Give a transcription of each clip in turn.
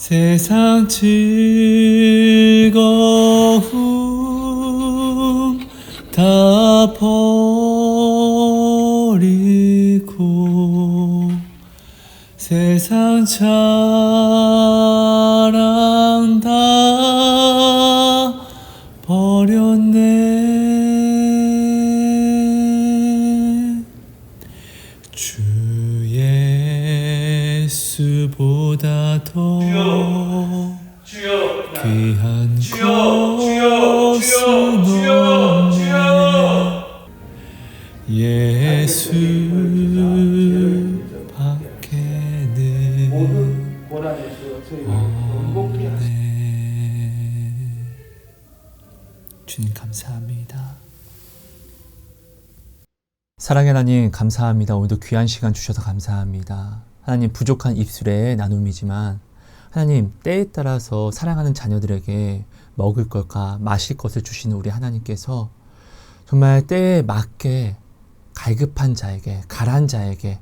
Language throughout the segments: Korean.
세상 즐거움 다 버리고 세상 자랑 다 버렸네. 주 예수보다 더 귀한 것은 없네. 예수밖에는 없네. 주님 감사합니다. 사랑의 하나님 감사합니다. 오늘도 귀한 시간 주셔서 감사합니다. 하나님 부족한 입술의 나눔이지만 하나님 때에 따라서 사랑하는 자녀들에게 먹을 것과 마실 것을 주시는 우리 하나님께서 정말 때에 맞게 갈급한 자에게 가란 자에게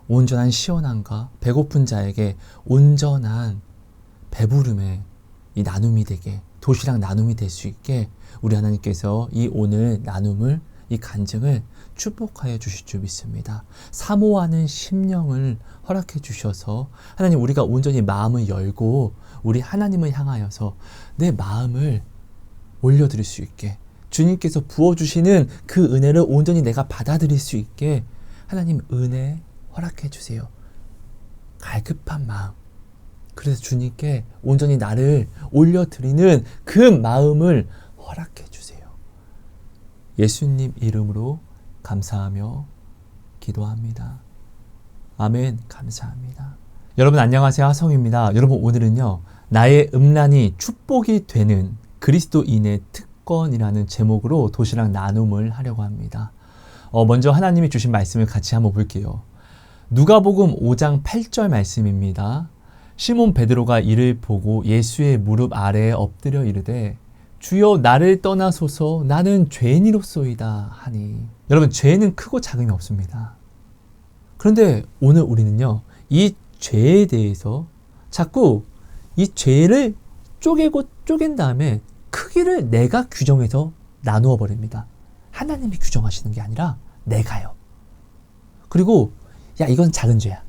온전한 시원함과 배고픈 자에게 온전한 배부름의 이 나눔이 되게 도시락 나눔이 될 수 있게 우리 하나님께서 이 오늘 나눔을 이 간증을 축복하여 주실 줄 믿습니다. 사모하는 심령을 허락해 주셔서 하나님 우리가 온전히 마음을 열고 우리 하나님을 향하여서 내 마음을 올려드릴 수 있게 주님께서 부어주시는 그 은혜를 온전히 내가 받아들일 수 있게 하나님 은혜 허락해 주세요. 갈급한 마음, 그래서 주님께 온전히 나를 올려드리는 그 마음을 허락해 주세요. 예수님 이름으로 감사하며 기도합니다. 아멘. 감사합니다. 여러분 안녕하세요. 하성입니다. 여러분 오늘은요, 나의 음란이 축복이 되는 그리스도인의 특권이라는 제목으로 도시락 나눔을 하려고 합니다. 먼저 하나님이 주신 말씀을 같이 한번 볼게요. 누가복음 5장 8절 말씀입니다. 시몬 베드로가 이를 보고 예수의 무릎 아래에 엎드려 이르되 주여 나를 떠나소서 나는 죄인이로소이다 하니. 여러분 죄는 크고 작음이 없습니다. 그런데 오늘 우리는요, 이 죄에 대해서 자꾸 이 죄를 쪼갠 다음에 크기를 내가 규정해서 나누어 버립니다. 하나님이 규정하시는 게 아니라 내가요. 그리고 야 이건 작은 죄야,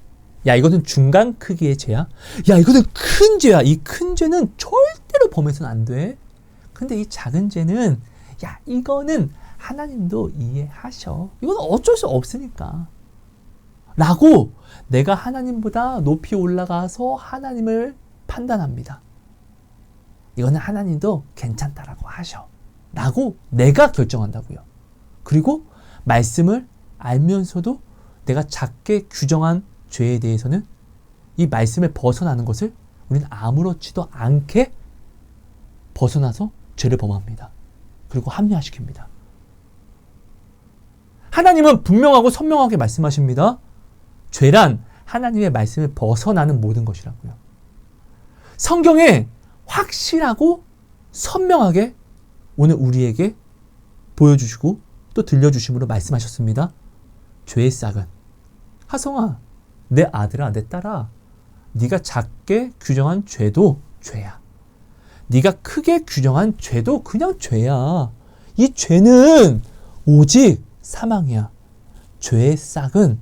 야 이거는 중간 크기의 죄야, 야 이거는 큰 죄야, 이 큰 죄는 절대로 범해서는 안 돼. 근데 이 작은 죄는 야 이거는 하나님도 이해하셔, 이건 어쩔 수 없으니까 라고 내가 하나님보다 높이 올라가서 하나님을 판단합니다. 이거는 하나님도 괜찮다라고 하셔 라고 내가 결정한다고요. 그리고 말씀을 알면서도 내가 작게 규정한 죄에 대해서는 이 말씀에 벗어나는 것을 우리는 아무렇지도 않게 벗어나서 죄를 범합니다. 그리고 합리화시킵니다. 하나님은 분명하고 선명하게 말씀하십니다. 죄란 하나님의 말씀을 벗어나는 모든 것이라고요. 성경에 확실하고 선명하게 오늘 우리에게 보여주시고 또 들려주심으로 말씀하셨습니다. 죄의 싹은, 하성아, 내 아들아, 내 딸아, 네가 작게 규정한 죄도 죄야. 네가 크게 규정한 죄도 그냥 죄야. 이 죄는 오직 사망이야. 죄의 싹은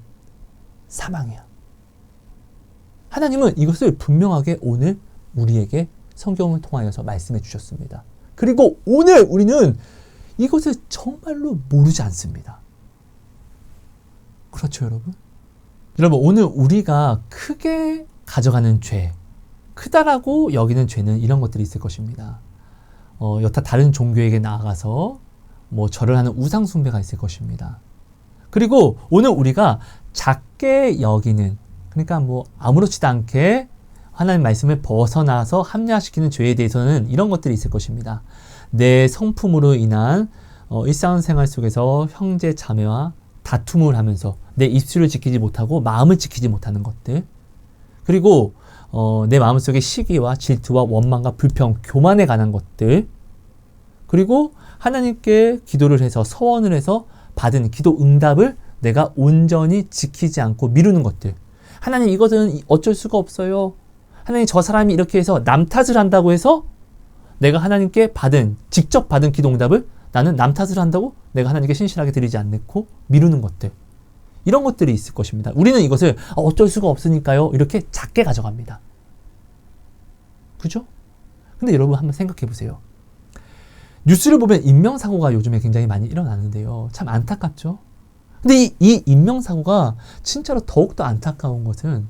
사망이야. 하나님은 이것을 분명하게 오늘 우리에게 성경을 통하여서 말씀해 주셨습니다. 그리고 오늘 우리는 이것을 정말로 모르지 않습니다. 그렇죠, 여러분? 여러분, 오늘 우리가 크게 가져가는 죄, 크다라고 여기는 죄는 이런 것들이 있을 것입니다. 여타 다른 종교에게 나아가서 절을 하는 우상 숭배가 있을 것입니다. 그리고 오늘 우리가 작게 여기는, 그러니까 아무렇지도 않게 하나님 말씀을 벗어나서 합리화시키는 죄에 대해서는 이런 것들이 있을 것입니다. 내 성품으로 인한 일상생활 속에서 형제 자매와 다툼을 하면서 내 입술을 지키지 못하고 마음을 지키지 못하는 것들, 그리고 내 마음속에 시기와 질투와 원망과 불평, 교만에 관한 것들, 그리고 하나님께 기도를 해서 서원을 해서 받은 기도 응답을 내가 온전히 지키지 않고 미루는 것들. 하나님 이것은 어쩔 수가 없어요. 하나님 저 사람이 이렇게 해서 남 탓을 한다고 해서 내가 하나님께 직접 받은 기도응답을 나는 남 탓을 한다고 내가 하나님께 신실하게 드리지 않고 미루는 것들. 이런 것들이 있을 것입니다. 우리는 이것을 어쩔 수가 없으니까요. 이렇게 작게 가져갑니다. 그죠? 근데 여러분 한번 생각해 보세요. 뉴스를 보면 인명사고가 요즘에 굉장히 많이 일어나는데요. 참 안타깝죠? 근데 이 인명사고가 진짜로 더욱더 안타까운 것은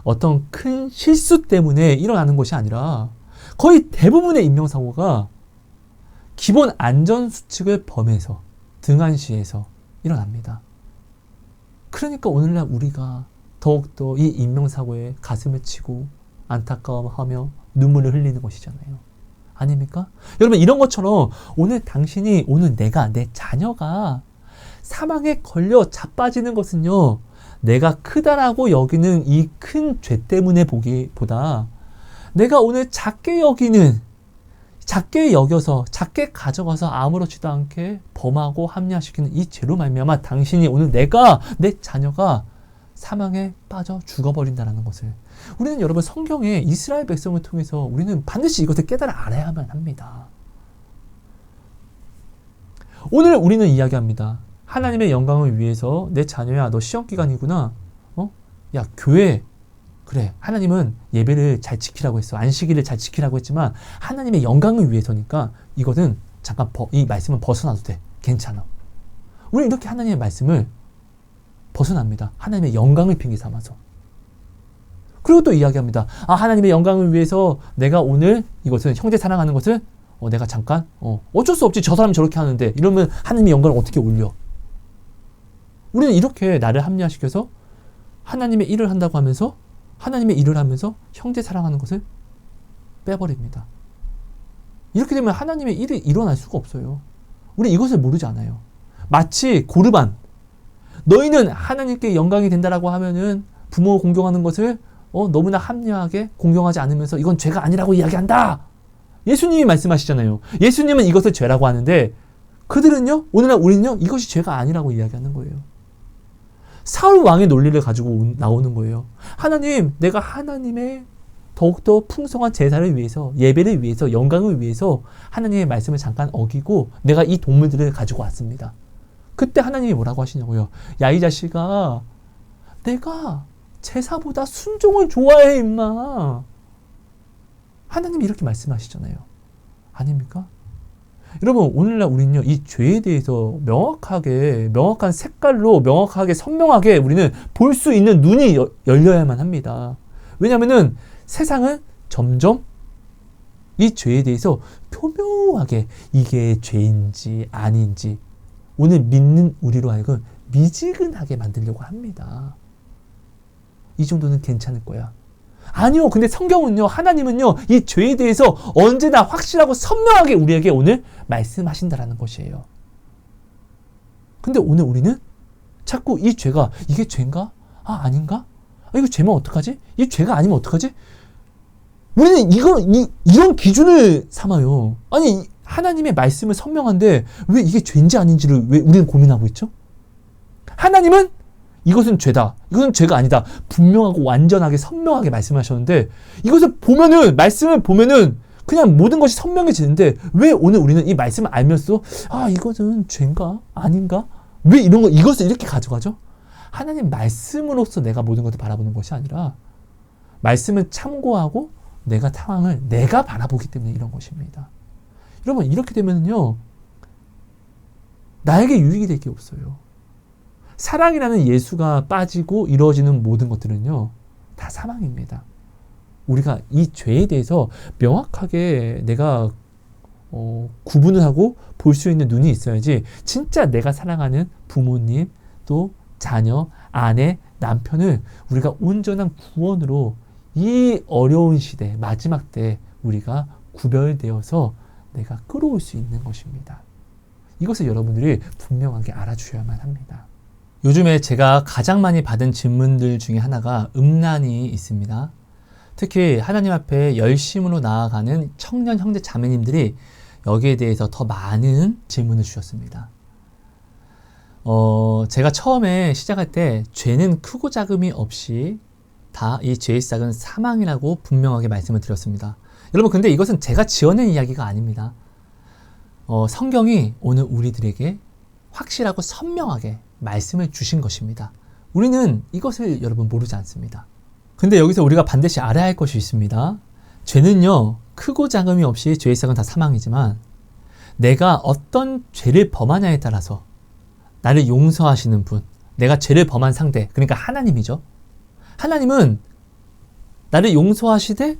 어떤 큰 실수 때문에 일어나는 것이 아니라 거의 대부분의 인명사고가 기본 안전수칙을 범해서 등한시해서 일어납니다. 그러니까 오늘날 우리가 더욱더 이 인명사고에 가슴을 치고 안타까워하며 눈물을 흘리는 것이잖아요. 아닙니까? 여러분 이런 것처럼 오늘 내가 내 자녀가 사망에 걸려 자빠지는 것은요. 내가 크다라고 여기는 이 큰 죄 때문에 보기보다 내가 오늘 작게 여겨서 작게 가져가서 아무렇지도 않게 범하고 합리화시키는 이 죄로 말미암아 당신이 오늘 내 자녀가 사망에 빠져 죽어버린다는 것을 우리는 여러분 성경에 이스라엘 백성을 통해서 우리는 반드시 이것을 깨달아 알아야만 합니다. 오늘 우리는 이야기합니다. 하나님의 영광을 위해서 내 자녀야 너 시험기간이구나. 야 교회 그래 하나님은 예배를 잘 지키라고 했어. 안식일을 잘 지키라고 했지만 하나님의 영광을 위해서니까 이것은 잠깐 이 말씀은 벗어나도 돼. 괜찮아. 우리는 이렇게 하나님의 말씀을 벗어납니다. 하나님의 영광을 핑계 삼아서. 그리고 또 이야기합니다. 하나님의 영광을 위해서 내가 오늘 이것은 형제 사랑하는 것을 내가 잠깐 어쩔 수 없지 저 사람이 저렇게 하는데 이러면 하나님의 영광을 어떻게 올려. 우리는 이렇게 나를 합리화시켜서 하나님의 일을 한다고 하면서 하나님의 일을 하면서 형제 사랑하는 것을 빼버립니다. 이렇게 되면 하나님의 일이 일어날 수가 없어요. 우리 이것을 모르지 않아요. 마치 고르반. 너희는 하나님께 영광이 된다라고 하면은 부모 공경하는 것을 너무나 합리화하게 공경하지 않으면서 이건 죄가 아니라고 이야기한다. 예수님이 말씀하시잖아요. 예수님은 이것을 죄라고 하는데 그들은요, 오늘날 우리는요, 이것이 죄가 아니라고 이야기하는 거예요. 사울 왕의 논리를 가지고 나오는 거예요. 하나님, 내가 하나님의 더욱더 풍성한 제사를 위해서, 예배를 위해서, 영광을 위해서 하나님의 말씀을 잠깐 어기고 내가 이 동물들을 가지고 왔습니다. 그때 하나님이 뭐라고 하시냐고요. 야, 이 자식아, 내가 제사보다 순종을 좋아해, 임마. 하나님이 이렇게 말씀하시잖아요. 아닙니까? 여러분, 오늘날 우리는요, 이 죄에 대해서 명확한 색깔로, 명확하게, 선명하게 우리는 볼 수 있는 눈이 열려야만 합니다. 왜냐면은 세상은 점점 이 죄에 대해서 표묘하게 이게 죄인지 아닌지 오늘 믿는 우리로 하여금 미지근하게 만들려고 합니다. 이 정도는 괜찮을 거야. 아니요. 근데 성경은요, 하나님은요, 이 죄에 대해서 언제나 확실하고 선명하게 우리에게 오늘 말씀하신다라는 것이에요. 근데 오늘 우리는 자꾸 이 죄가, 이게 죄인가? 아닌가? 이거 죄면 어떡하지? 이 죄가 아니면 어떡하지? 우리는 이런 기준을 삼아요. 아니, 하나님의 말씀은 선명한데 왜 이게 죄인지 아닌지를 왜 우리는 고민하고 있죠? 하나님은 이것은 죄다. 이것은 죄가 아니다. 분명하고 완전하게 선명하게 말씀하셨는데 이것을 보면은 말씀을 보면은 그냥 모든 것이 선명해지는데 왜 오늘 우리는 이 말씀을 알면서 이것은 죄인가? 아닌가? 왜 이것을 이렇게 가져가죠? 하나님 말씀으로서 내가 모든 것을 바라보는 것이 아니라 말씀을 참고하고 내가 상황을 내가 바라보기 때문에 이런 것입니다. 여러분 이렇게 되면요 나에게 유익이 될 게 없어요. 사랑이라는 예수가 빠지고 이루어지는 모든 것들은요 다 사망입니다. 우리가 이 죄에 대해서 명확하게 내가 구분을 하고 볼 수 있는 눈이 있어야지 진짜 내가 사랑하는 부모님 또 자녀, 아내, 남편을 우리가 온전한 구원으로 이 어려운 시대 마지막 때 우리가 구별되어서 내가 끌어올 수 있는 것입니다. 이것을 여러분들이 분명하게 알아주셔야만 합니다. 요즘에 제가 가장 많이 받은 질문들 중에 하나가 음란이 있습니다. 특히 하나님 앞에 열심으로 나아가는 청년 형제 자매님들이 여기에 대해서 더 많은 질문을 주셨습니다. 제가 처음에 시작할 때 죄는 크고 작음이 없이 다 이 죄의 시작은 사망이라고 분명하게 말씀을 드렸습니다. 여러분, 근데 이것은 제가 지어낸 이야기가 아닙니다. 성경이 오늘 우리들에게 확실하고 선명하게 말씀을 주신 것입니다. 우리는 이것을 여러분 모르지 않습니다. 근데 여기서 우리가 반드시 알아야 할 것이 있습니다. 죄는요, 크고 작음이 없이 죄의 시작은 다 사망이지만 내가 어떤 죄를 범하냐에 따라서 나를 용서하시는 분, 내가 죄를 범한 상대, 그러니까 하나님이죠. 하나님은 나를 용서하시되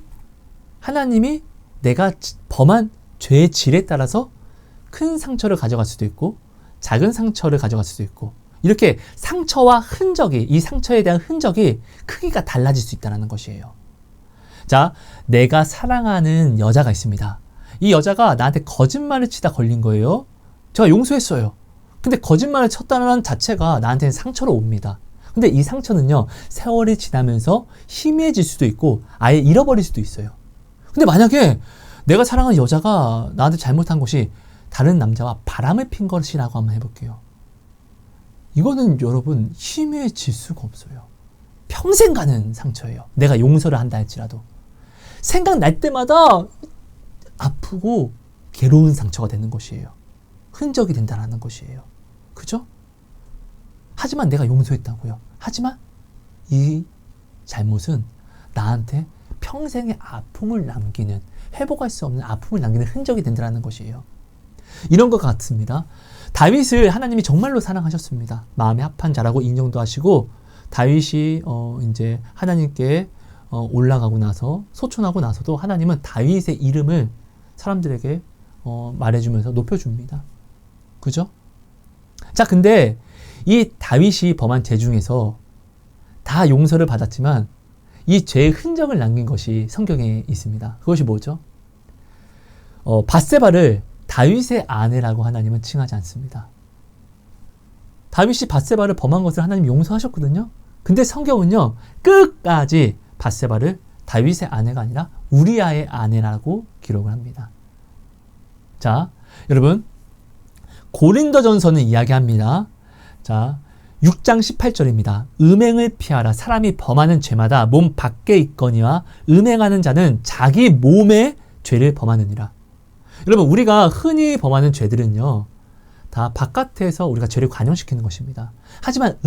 하나님이 내가 범한 죄의 질에 따라서 큰 상처를 가져갈 수도 있고 작은 상처를 가져갈 수도 있고, 이렇게 상처와 흔적이, 이 상처에 대한 흔적이 크기가 달라질 수 있다는 것이에요. 자, 내가 사랑하는 여자가 있습니다. 이 여자가 나한테 거짓말을 치다 걸린 거예요. 제가 용서했어요. 근데 거짓말을 쳤다는 자체가 나한테는 상처로 옵니다. 근데 이 상처는요, 세월이 지나면서 희미해질 수도 있고 아예 잃어버릴 수도 있어요. 근데 만약에 내가 사랑하는 여자가 나한테 잘못한 것이 다른 남자와 바람을 핀 것이라고 한번 해볼게요. 이거는 여러분 희미해질 수가 없어요. 평생 가는 상처예요. 내가 용서를 한다 할지라도. 생각날 때마다 아프고 괴로운 상처가 되는 것이에요. 흔적이 된다는 것이에요. 그죠? 하지만 내가 용서했다고요. 하지만 이 잘못은 나한테 평생의 아픔을 남기는, 회복할 수 없는 아픔을 남기는 흔적이 된다는 것이에요. 이런 것 같습니다. 다윗을 하나님이 정말로 사랑하셨습니다. 마음에 합한 자라고 인정도 하시고, 다윗이 이제 하나님께 올라가고 나서 소천하고 나서도 하나님은 다윗의 이름을 사람들에게 말해주면서 높여줍니다. 그죠? 자, 근데 이 다윗이 범한 죄 중에서 다 용서를 받았지만 이 죄의 흔적을 남긴 것이 성경에 있습니다. 그것이 뭐죠? 밧세바를 다윗의 아내라고 하나님은 칭하지 않습니다. 다윗이 밧세바를 범한 것을 하나님이 용서하셨거든요. 근데 성경은요, 끝까지 밧세바를 다윗의 아내가 아니라 우리아의 아내라고 기록을 합니다. 자, 여러분, 고린도전서는 이야기합니다. 자, 6장 18절입니다. 음행을 피하라. 사람이 범하는 죄마다 몸 밖에 있거니와 음행하는 자는 자기 몸에 죄를 범하느니라. 여러분, 우리가 흔히 범하는 죄들은요, 다 바깥에서 우리가 죄를 관영시키는 것입니다. 하지만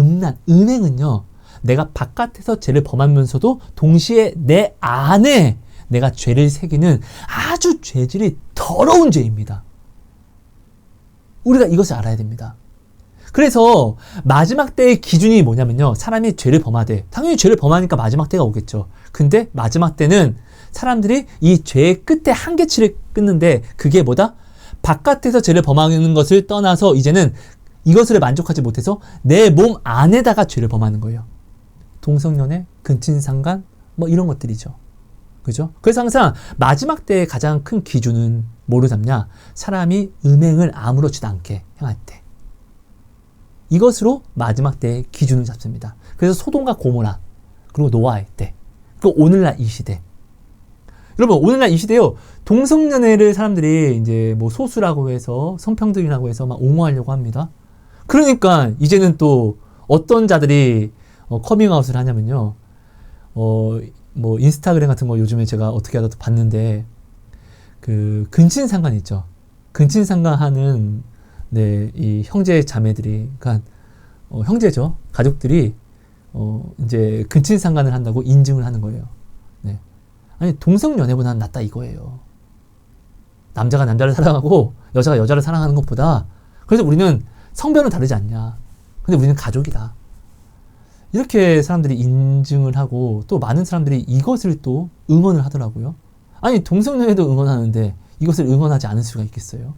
음행은요, 내가 바깥에서 죄를 범하면서도 동시에 내 안에 내가 죄를 새기는 아주 죄질이 더러운 죄입니다. 우리가 이것을 알아야 됩니다. 그래서 마지막 때의 기준이 뭐냐면요, 사람이 죄를 범하되, 당연히 죄를 범하니까 마지막 때가 오겠죠. 근데 마지막 때는 사람들이 이 죄의 끝에 한계치를 끊는데, 그게 뭐다? 바깥에서 죄를 범하는 것을 떠나서 이제는 이것을 만족하지 못해서 내 몸 안에다가 죄를 범하는 거예요. 동성연애, 근친상간, 뭐 이런 것들이죠. 그죠? 그래서 항상 마지막 때의 가장 큰 기준은 뭐로 잡냐? 사람이 음행을 아무렇지도 않게 행할 때. 이것으로 마지막 때의 기준을 잡습니다. 그래서 소돔과 고모라, 그리고 노아의 때, 그리고 오늘날 이 시대. 여러분, 오늘날 이 시대요, 동성연애를 사람들이 이제 뭐 소수라고 해서, 성평등이라고 해서 막 옹호하려고 합니다. 그러니까 이제는 또 어떤 자들이 커밍아웃을 하냐면요, 뭐 인스타그램 같은 거 요즘에 제가 어떻게 하다 봤는데, 그 근친상간 있죠. 근친상간 하는 이 형제 자매들이, 그러니까 형제죠. 가족들이 이제 근친상간을 한다고 인증을 하는 거예요. 네. 아니, 동성연애보다는 낫다 이거예요. 남자가 남자를 사랑하고 여자가 여자를 사랑하는 것보다. 그래서 우리는 성별은 다르지 않냐. 근데 우리는 가족이다. 이렇게 사람들이 인증을 하고, 또 많은 사람들이 이것을 또 응원을 하더라고요. 아니, 동성연애도 응원하는데 이것을 응원하지 않을 수가 있겠어요?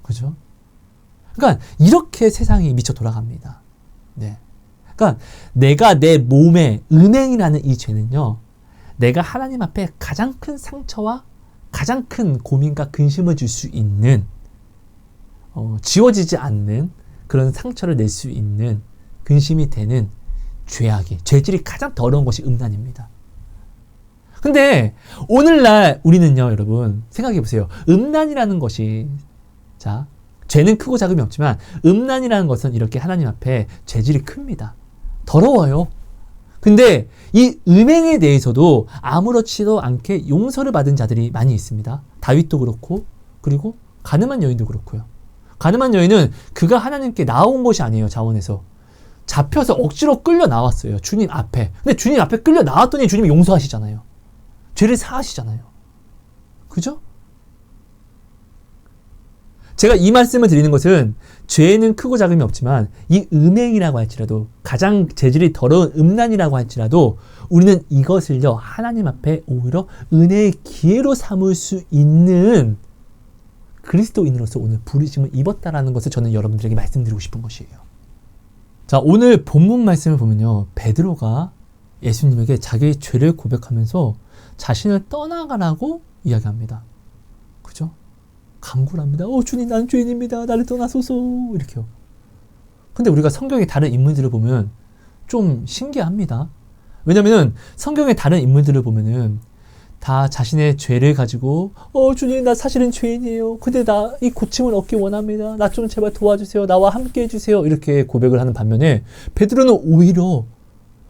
그죠? 그러니까 이렇게 세상이 미쳐 돌아갑니다. 네. 그러니까 내가 내 몸에, 음행이라는 이 죄는요, 내가 하나님 앞에 가장 큰 상처와 가장 큰 고민과 근심을 줄 수 있는, 지워지지 않는 그런 상처를 낼 수 있는, 근심이 되는 죄질이 가장 더러운 것이 음란입니다. 근데 오늘날 우리는요, 여러분, 생각해 보세요. 음란이라는 것이, 자, 죄는 크고 작음이 없지만 음란이라는 것은 이렇게 하나님 앞에 죄질이 큽니다. 더러워요. 근데 이 음행에 대해서도 아무렇지도 않게 용서를 받은 자들이 많이 있습니다. 다윗도 그렇고, 그리고 가늠한 여인도 그렇고요. 가늠한 여인은 그가 하나님께 나온 것이 아니에요. 자원에서 잡혀서 억지로 끌려 나왔어요. 주님 앞에. 근데 주님 앞에 끌려 나왔더니 주님이 용서하시잖아요. 죄를 사하시잖아요. 그죠? 제가 이 말씀을 드리는 것은 죄는 크고 작음이 없지만 이 음행이라고 할지라도, 가장 재질이 더러운 음란이라고 할지라도 우리는 이것을요 하나님 앞에 오히려 은혜의 기회로 삼을 수 있는 그리스도인으로서 오늘 부르심을 입었다라는 것을 저는 여러분들에게 말씀드리고 싶은 것이에요. 자, 오늘 본문 말씀을 보면요, 베드로가 예수님에게 자기의 죄를 고백하면서 자신을 떠나가라고 이야기합니다. 그죠? 간구를 합니다. 주님, 나는 죄인입니다. 나를 떠나소서. 이렇게요. 근데 우리가 성경의 다른 인물들을 보면 좀 신기합니다. 왜냐면은 성경의 다른 인물들을 보면은 다 자신의 죄를 가지고 주님, 나 사실은 죄인이에요. 근데 나 이 고침을 얻기 원합니다. 나 좀 제발 도와주세요. 나와 함께 해주세요. 이렇게 고백을 하는 반면에 베드로는 오히려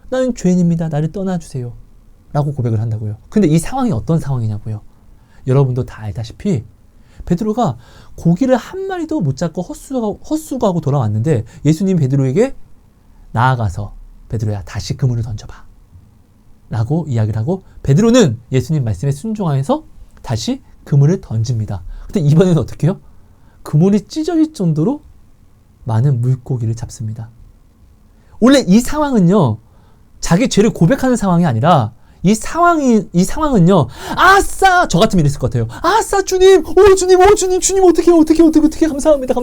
나는 죄인입니다. 나를 떠나주세요. 라고 고백을 한다고요. 근데 이 상황이 어떤 상황이냐고요. 여러분도 다 알다시피 베드로가 고기를 한 마리도 못 잡고 헛수고하고 돌아왔는데 예수님 베드로에게 나아가서 베드로야, 다시 그물을 던져봐 라고 이야기를 하고, 베드로는 예수님 말씀에 순종하여서 다시 그물을 던집니다. 근데 이번에는 어떻게 해요? 그물이 찢어질 정도로 많은 물고기를 잡습니다. 원래 이 상황은요, 자기 죄를 고백하는 상황이 아니라 이 상황은요, 아싸! 저 같으면 이랬을 것 같아요. 아싸, 주님! 주님, 어떻게, 감사합니다.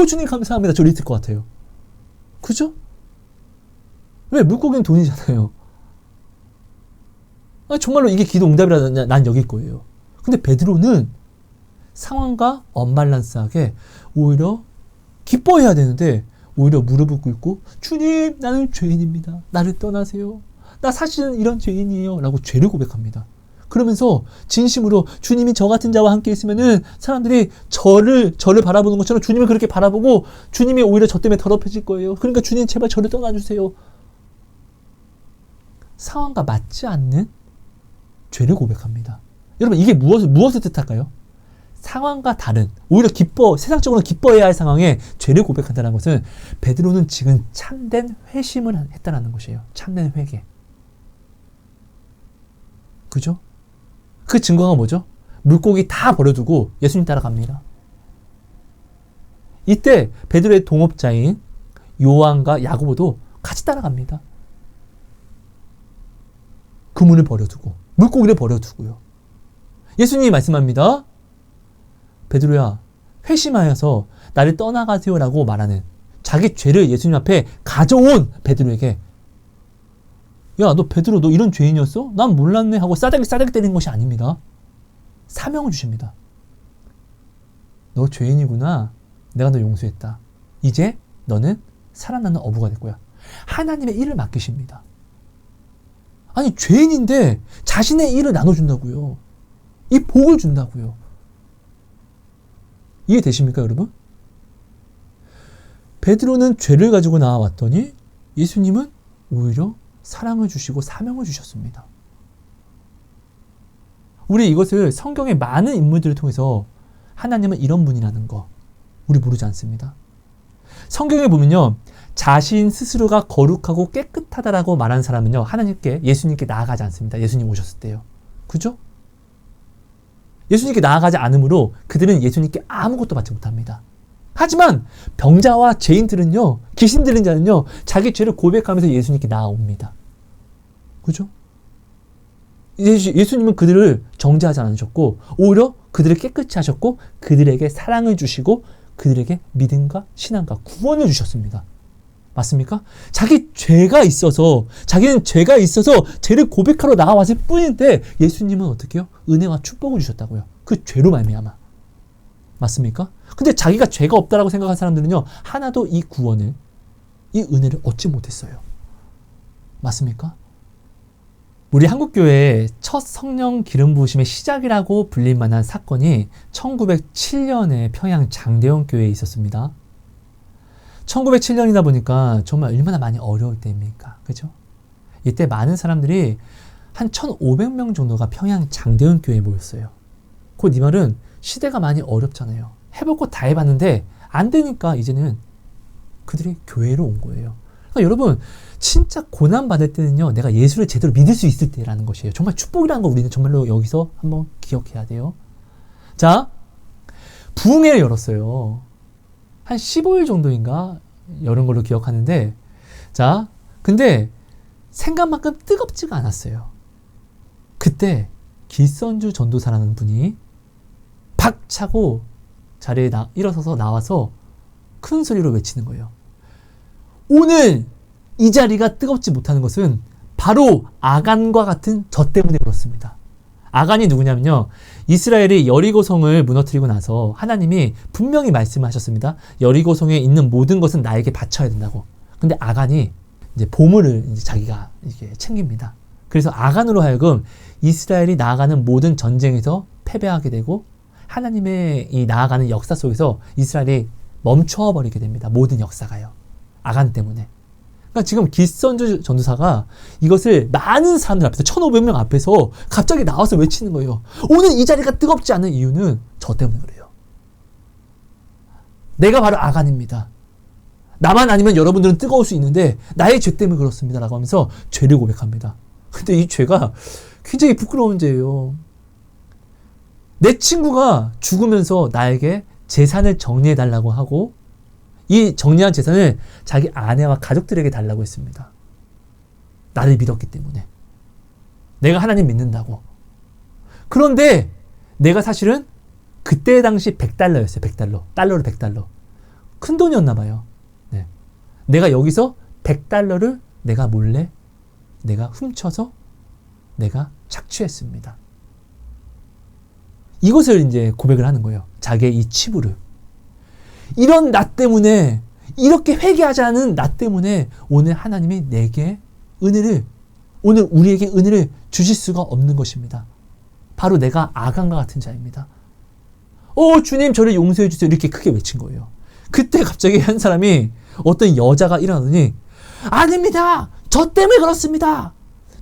주님, 감사합니다. 저 이랬을 것 같아요. 그죠? 왜? 물고기는 돈이잖아요. 정말로 이게 기도 응답이라 난 여길 거예요. 근데 베드로는 상황과 언밸런스하게 오히려 기뻐해야 되는데 오히려 무릎을 꿇고 주님, 나는 죄인입니다. 나를 떠나세요. 나 사실은 이런 죄인이에요. 라고 죄를 고백합니다. 그러면서 진심으로 주님이 저 같은 자와 함께 있으면은 사람들이 저를 바라보는 것처럼 주님을 그렇게 바라보고 주님이 오히려 저 때문에 더럽혀질 거예요. 그러니까 주님, 제발 저를 떠나주세요. 상황과 맞지 않는 죄를 고백합니다. 여러분, 이게 무엇을 뜻할까요? 상황과 다른, 오히려 세상적으로 기뻐해야 할 상황에 죄를 고백한다는 것은 베드로는 지금 참된 회심을 했다는 것이에요. 참된 회개. 그죠? 그 증거가 뭐죠? 물고기 다 버려두고 예수님 따라갑니다. 이때 베드로의 동업자인 요한과 야고보도 같이 따라갑니다. 그물을 버려두고, 물고기를 버려두고요. 예수님이 말씀합니다. 베드로야, 회심하여서 나를 떠나가세요라고 말하는, 자기 죄를 예수님 앞에 가져온 베드로에게, 야, 너 베드로, 너 이런 죄인이었어? 난 몰랐네 하고 싸대기 때리는 것이 아닙니다. 사명을 주십니다. 너 죄인이구나. 내가 너 용서했다. 이제 너는 살아나는 어부가 될 거야. 하나님의 일을 맡기십니다. 아니, 죄인인데 자신의 일을 나눠준다고요. 이 복을 준다고요. 이해되십니까, 여러분? 베드로는 죄를 가지고 나왔더니 예수님은 오히려 사랑을 주시고 사명을 주셨습니다. 우리 이것을 성경의 많은 인물들을 통해서 하나님은 이런 분이라는 거 우리 모르지 않습니다. 성경에 보면요, 자신 스스로가 거룩하고 깨끗하다라고 말하는 사람은요, 예수님께 나아가지 않습니다. 예수님 오셨을 때요. 그죠? 예수님께 나아가지 않으므로 그들은 예수님께 아무것도 받지 못합니다. 하지만 병자와 죄인들은요, 귀신 들린 자는요, 자기 죄를 고백하면서 예수님께 나아옵니다. 그죠? 예수님은 그들을 정죄하지 않으셨고 오히려 그들을 깨끗이 하셨고 그들에게 사랑을 주시고 그들에게 믿음과 신앙과 구원을 주셨습니다. 맞습니까? 자기는 죄가 있어서 죄를 고백하러 나와왔을 뿐인데 예수님은 어떻게 해요? 은혜와 축복을 주셨다고요. 그 죄로 말미암아. 맞습니까? 근데 자기가 죄가 없다라고 생각한 사람들은요, 하나도 이 구원을, 이 은혜를 얻지 못했어요. 맞습니까? 우리 한국교회의 첫 성령 기름 부으심의 시작이라고 불릴 만한 사건이 1907년에 평양 장대원 교회에 있었습니다. 1907년이다 보니까 정말 얼마나 많이 어려울 때입니까? 그죠? 이때 많은 사람들이 한 1,500명 정도가 평양 장대현 교회에 모였어요. 곧 이 말은 시대가 많이 어렵잖아요. 해볼 거 다 해봤는데 안 되니까 이제는 그들이 교회로 온 거예요. 그러니까 여러분, 진짜 고난받을 때는요, 내가 예수를 제대로 믿을 수 있을 때라는 것이에요. 정말 축복이라는 거 우리는 정말로 여기서 한번 기억해야 돼요. 자, 부흥회를 열었어요. 한 15일 정도인가 열은 걸로 기억하는데, 자, 근데 생각만큼 뜨겁지가 않았어요. 그때 길선주 전도사라는 분이 박차고 자리에 일어서서 나와서 큰 소리로 외치는 거예요. 오늘 이 자리가 뜨겁지 못하는 것은 바로 아간과 같은 저 때문에 그렇습니다. 아간이 누구냐면요, 이스라엘이 여리고성을 무너뜨리고 나서 하나님이 분명히 말씀하셨습니다. 여리고성에 있는 모든 것은 나에게 바쳐야 된다고. 근데 아간이 이제 보물을 이제 자기가 이게 챙깁니다. 그래서 아간으로 하여금 이스라엘이 나아가는 모든 전쟁에서 패배하게 되고 하나님의 이 나아가는 역사 속에서 이스라엘이 멈춰버리게 됩니다. 모든 역사가요. 아간 때문에. 그러니까 지금 길선주 전도사가 이것을 많은 사람들 앞에서 1,500명 앞에서 갑자기 나와서 외치는 거예요. 오늘 이 자리가 뜨겁지 않은 이유는 저 때문에 그래요. 내가 바로 아간입니다. 나만 아니면 여러분들은 뜨거울 수 있는데 나의 죄 때문에 그렇습니다. 라고 하면서 죄를 고백합니다. 근데 이 죄가 굉장히 부끄러운 죄예요. 내 친구가 죽으면서 나에게 재산을 정리해달라고 하고 이 정리한 재산을 자기 아내와 가족들에게 달라고 했습니다. 나를 믿었기 때문에. 내가 하나님 믿는다고. 그런데 내가 사실은 그때 당시 $100였어요. $100. 달러로 $100. 큰 돈이었나 봐요. 네. 내가 여기서 $100를 내가 몰래 내가 훔쳐서 내가 착취했습니다. 이것을 이제 고백을 하는 거예요. 자기의 이 치부를. 이런 나 때문에, 이렇게 회개하지 않은 나 때문에 오늘 하나님이 내게 은혜를, 오늘 우리에게 은혜를 주실 수가 없는 것입니다. 바로 내가 아간과 같은 자입니다. 주님 저를 용서해 주세요. 이렇게 크게 외친 거예요. 그때 갑자기 한 사람이, 어떤 여자가 일어나더니 아닙니다. 저 때문에 그렇습니다.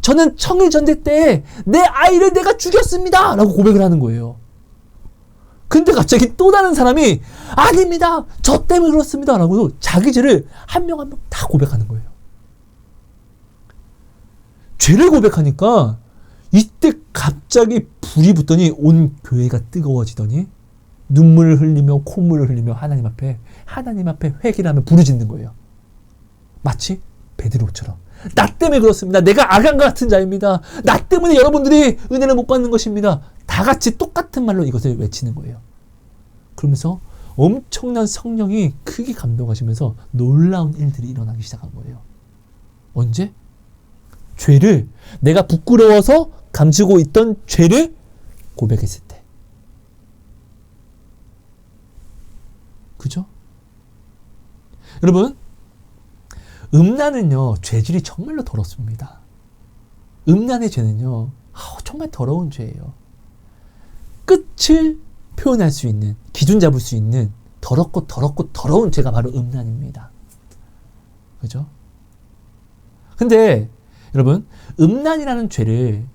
저는 청일전대 때 내 아이를 내가 죽였습니다. 라고 고백을 하는 거예요. 근데 갑자기 또 다른 사람이 아닙니다. 저 때문에 그렇습니다. 라고 자기 죄를 한 명 한 명 다 고백하는 거예요. 죄를 고백하니까 이때 갑자기 불이 붙더니 온 교회가 뜨거워지더니 눈물을 흘리며 콧물을 흘리며 하나님 앞에 회개를 하며 부르짖는 거예요. 마치 베드로처럼. 나 때문에 그렇습니다. 내가 아간과 같은 자입니다. 나 때문에 여러분들이 은혜를 못 받는 것입니다. 다 같이 똑같은 말로 이것을 외치는 거예요. 그러면서 엄청난 성령이 크게 감동하시면서 놀라운 일들이 일어나기 시작한 거예요. 언제? 죄를, 내가 부끄러워서 감추고 있던 죄를 고백했을 때. 그죠? 여러분, 음란은요, 죄질이 정말로 더럽습니다. 음란의 죄는요, 정말 더러운 죄예요. 끝을 표현할 수 있는, 기준 잡을 수 있는 더럽고 더러운 죄가 바로 음란입니다. 그죠? 근데 여러분, 음란이라는 죄를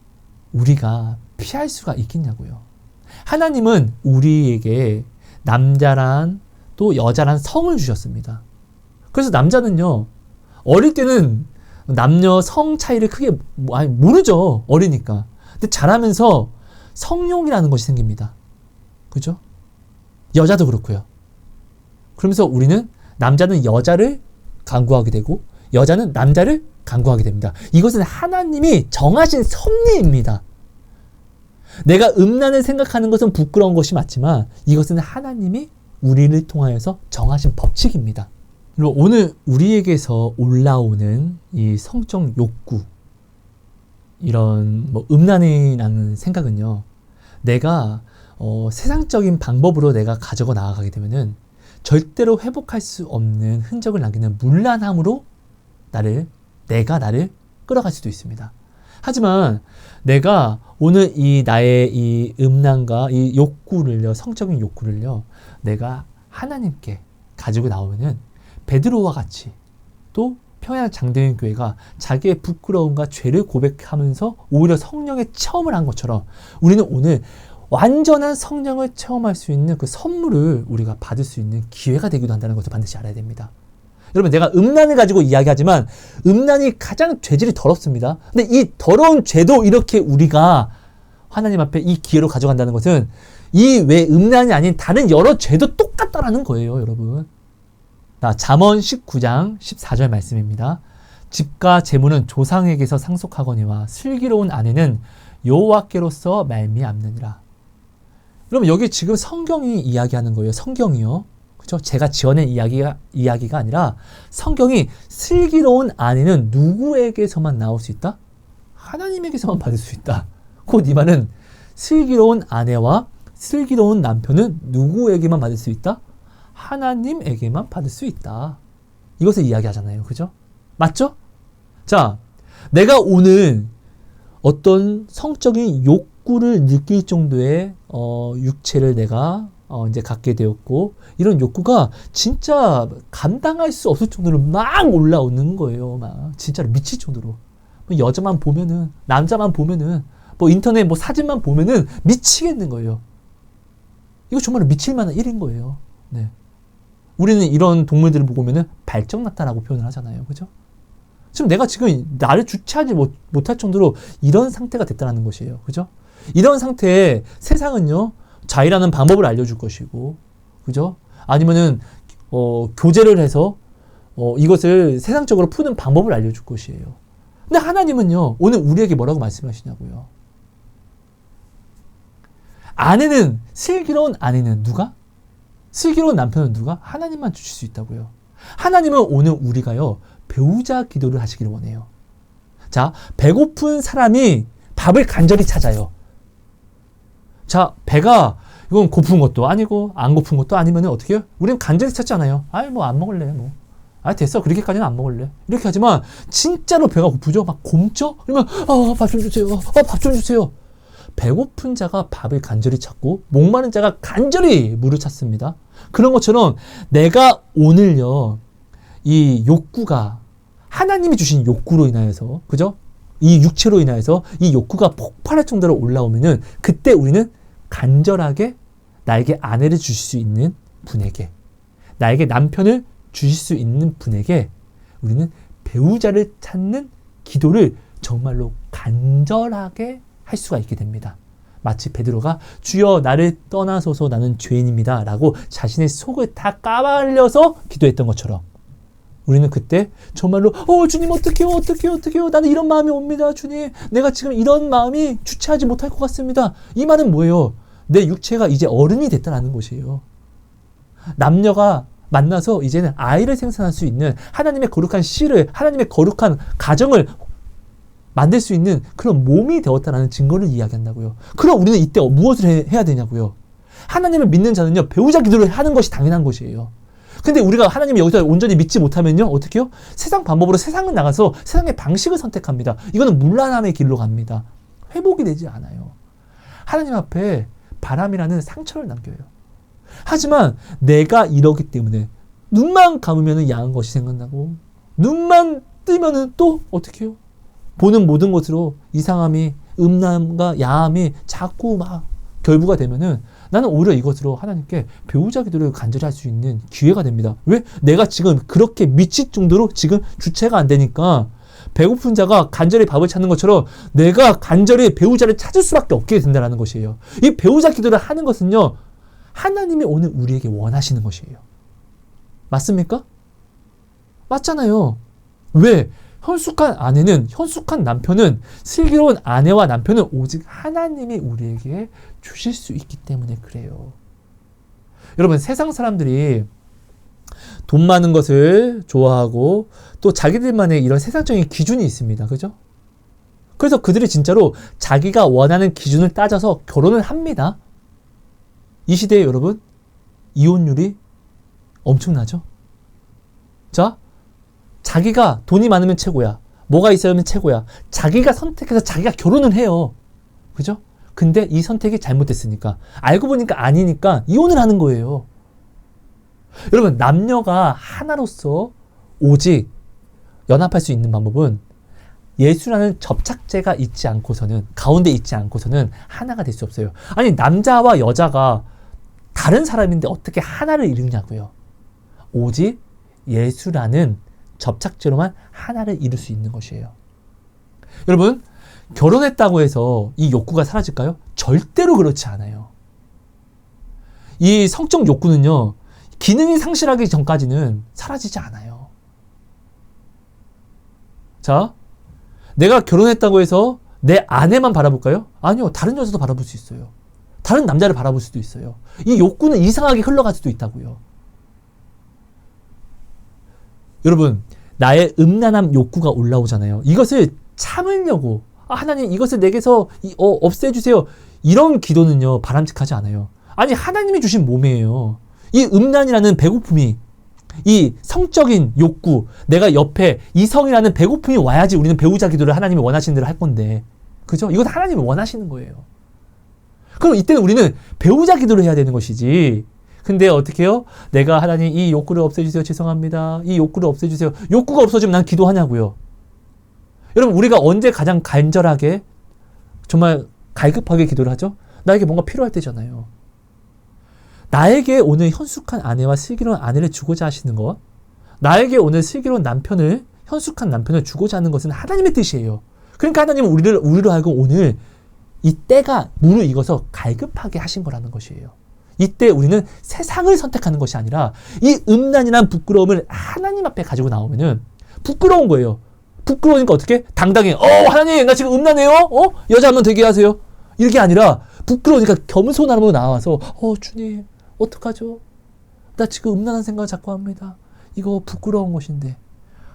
우리가 피할 수가 있겠냐고요. 하나님은 우리에게 남자란 또 여자란 성을 주셨습니다. 그래서 남자는요, 어릴 때는 남녀 성 차이를 크게 모르죠. 어리니까. 근데 자라면서 성욕이라는 것이 생깁니다. 그죠? 여자도 그렇고요. 그러면서 우리는, 남자는 여자를 간구하게 되고 여자는 남자를 간구하게 됩니다. 이것은 하나님이 정하신 섭리입니다. 내가 음란을 생각하는 것은 부끄러운 것이 맞지만 이것은 하나님이 우리를 통하여서 정하신 법칙입니다. 그리고 오늘 우리에게서 올라오는 이 성적 욕구, 이런 음란이라는 생각은요, 내가 세상적인 방법으로 내가 가지고 나아가게 되면은 절대로 회복할 수 없는 흔적을 남기는 문란함으로 내가 나를 끌어갈 수도 있습니다. 하지만 내가 오늘 나의 이 음란과 이 욕구를요, 성적인 욕구를요, 내가 하나님께 가지고 나오면은 베드로와 같이, 또 평양 장대인 교회가 자기의 부끄러움과 죄를 고백하면서 오히려 성령의 체험을 한 것처럼 우리는 오늘 완전한 성령을 체험할 수 있는 그 선물을 우리가 받을 수 있는 기회가 되기도 한다는 것을 반드시 알아야 됩니다. 여러분, 내가 음란을 가지고 이야기하지만 음란이 가장 죄질이 더럽습니다. 근데 이 더러운 죄도 이렇게 우리가 하나님 앞에 이 기회로 가져간다는 것은 이 외 음란이 아닌 다른 여러 죄도 똑같다라는 거예요, 여러분. 자, 잠언 19장 14절 말씀입니다. 집과 재물은 조상에게서 상속하거니와 슬기로운 아내는 여호와께로서 말미암느니라. 그럼 여기 지금 성경이 이야기하는 거예요. 성경이요. 그죠? 제가 지어낸 이야기가 아니라 성경이 슬기로운 아내는 누구에게서만 나올 수 있다? 하나님에게서만 받을 수 있다. 곧 이 말은 슬기로운 아내와 슬기로운 남편은 누구에게만 받을 수 있다? 하나님에게만 받을 수 있다. 이것을 이야기하잖아요. 그죠? 맞죠? 자, 내가 오늘 어떤 성적인 욕구를 느낄 정도의 육체를 내가 이제 갖게 되었고, 이런 욕구가 진짜 감당할 수 없을 정도로 막 올라오는 거예요. 막 진짜로 미칠 정도로. 여자만 보면은, 남자만 보면은, 뭐 인터넷 뭐 사진만 보면은 미치겠는 거예요. 이거 정말 미칠 만한 일인 거예요. 네. 우리는 이런 동물들을 보면은 발정났다라고 표현을 하잖아요. 그죠? 지금 내가 지금 나를 주체하지 못할 정도로 이런 상태가 됐다는 것이에요. 그죠? 이런 상태에 세상은요, 자의라는 방법을 알려줄 것이고, 그죠? 아니면은, 교제를 해서, 이것을 세상적으로 푸는 방법을 알려줄 것이에요. 근데 하나님은요, 오늘 우리에게 뭐라고 말씀하시냐고요. 슬기로운 아내는 누가? 슬기로운 남편은 누가? 하나님만 주실 수 있다고요. 하나님은 오늘 우리가요, 배우자 기도를 하시기를 원해요. 자, 배고픈 사람이 밥을 간절히 찾아요. 자, 배가 이건 고픈 것도 아니고 안 고픈 것도 아니면 어떻게 해요? 우리는 간절히 찾잖아요. 아이, 뭐 안 먹을래, 뭐. 아, 됐어. 그렇게까지는 안 먹을래. 이렇게 하지만 진짜로 배가 고프죠? 막 굶죠? 그러면 밥 좀 주세요. 밥 좀 주세요. 배고픈 자가 밥을 간절히 찾고 목마른 자가 간절히 물을 찾습니다. 그런 것처럼 내가 오늘요, 이 욕구가 하나님이 주신 욕구로 인하여서, 그죠? 이 육체로 인하여서 이 욕구가 폭발할 정도로 올라오면은 그때 우리는 간절하게 나에게 아내를 주실 수 있는 분에게, 나에게 남편을 주실 수 있는 분에게 우리는 배우자를 찾는 기도를 정말로 간절하게 할 수가 있게 됩니다. 마치 베드로가 주여 나를 떠나소서 나는 죄인입니다 라고 자신의 속을 다 까발려서 기도했던 것처럼 우리는 그때 정말로 주님 어떡해요 나는 이런 마음이 옵니다. 주님, 내가 지금 이런 마음이 주체하지 못할 것 같습니다. 이 말은 뭐예요? 내 육체가 이제 어른이 됐다는 것이에요. 남녀가 만나서 이제는 아이를 생산할 수 있는 하나님의 거룩한 씨를, 하나님의 거룩한 가정을 만들 수 있는 그런 몸이 되었다는 증거를 이야기한다고요. 그럼 우리는 이때 무엇을 해야 되냐고요. 하나님을 믿는 자는요, 배우자 기도를 하는 것이 당연한 것이에요. 근데 우리가 하나님이 여기서 온전히 믿지 못하면요, 어떻게 해요? 세상 방법으로 세상을 나가서 세상의 방식을 선택합니다. 이거는 문란함의 길로 갑니다. 회복이 되지 않아요. 하나님 앞에 바람이라는 상처를 남겨요. 하지만 내가 이러기 때문에 눈만 감으면 야한 것이 생각나고 눈만 뜨면 또 어떻게 해요? 보는 모든 것으로 이상함이, 음란과 야함이 자꾸 막 결부가 되면은 나는 오히려 이것으로 하나님께 배우자 기도를 간절히 할 수 있는 기회가 됩니다. 왜? 내가 지금 그렇게 미칠 정도로 지금 주체가 안 되니까 배고픈 자가 간절히 밥을 찾는 것처럼 내가 간절히 배우자를 찾을 수밖에 없게 된다는 것이에요. 이 배우자 기도를 하는 것은요, 하나님이 오늘 우리에게 원하시는 것이에요. 맞습니까? 맞잖아요. 왜? 현숙한 남편은, 슬기로운 아내와 남편은 오직 하나님이 우리에게 주실 수 있기 때문에 그래요. 여러분, 세상 사람들이 돈 많은 것을 좋아하고 또 자기들만의 이런 세상적인 기준이 있습니다. 그죠? 그래서 그들이 진짜로 자기가 원하는 기준을 따져서 결혼을 합니다. 이 시대에 여러분, 이혼율이 엄청나죠? 자, 자기가 돈이 많으면 최고야. 뭐가 있으면 최고야. 자기가 선택해서 자기가 결혼을 해요. 그죠? 근데 이 선택이 잘못됐으니까, 알고 보니까 아니니까 이혼을 하는 거예요. 여러분, 남녀가 하나로서 오직 연합할 수 있는 방법은 예수라는 접착제가 있지 않고서는, 가운데 있지 않고서는 하나가 될 수 없어요. 아니, 남자와 여자가 다른 사람인데 어떻게 하나를 이루냐고요. 오직 예수라는 접착제로만 하나를 이룰 수 있는 것이에요. 여러분, 결혼했다고 해서 이 욕구가 사라질까요? 절대로 그렇지 않아요. 이 성적 욕구는요, 기능이 상실하기 전까지는 사라지지 않아요. 자, 내가 결혼했다고 해서 내 아내만 바라볼까요? 아니요. 다른 여자도 바라볼 수 있어요. 다른 남자를 바라볼 수도 있어요. 이 욕구는 이상하게 흘러갈 수도 있다고요. 여러분, 나의 음란한 욕구가 올라오잖아요. 이것을 참으려고, 하나님 이것을 내게서 없애주세요. 이런 기도는요, 바람직하지 않아요. 아니, 하나님이 주신 몸이에요. 이 음란이라는 배고픔이, 이 성적인 욕구, 내가 옆에 이성이라는 배고픔이 와야지 우리는 배우자 기도를 하나님이 원하시는 대로 할 건데, 그죠? 이건 하나님이 원하시는 거예요. 그럼 이때는 우리는 배우자 기도를 해야 되는 것이지. 근데 어떻게 해요? 내가 하나님 이 욕구를 없애주세요. 죄송합니다. 이 욕구를 없애주세요. 욕구가 없어지면 난 기도하냐고요. 여러분, 우리가 언제 가장 간절하게, 정말 갈급하게 기도를 하죠? 나에게 뭔가 필요할 때잖아요. 나에게 오늘 현숙한 아내와 슬기로운 아내를 주고자 하시는 것, 나에게 오늘 슬기로운 남편을, 현숙한 남편을 주고자 하는 것은 하나님의 뜻이에요. 그러니까 하나님은 우리로 하여금 오늘 이 때가 무르익어서 갈급하게 하신 거라는 것이에요. 이때 우리는 세상을 선택하는 것이 아니라 이 음란이란 부끄러움을 하나님 앞에 가지고 나오면은 부끄러운 거예요. 부끄러우니까 어떻게? 당당해. 하나님, 나 지금 음란해요? 여자 한번 되게 하세요. 이게 아니라 부끄러우니까 겸손함으로 나와서 주님, 어떡하죠? 나 지금 음란한 생각을 자꾸 합니다. 이거 부끄러운 것인데.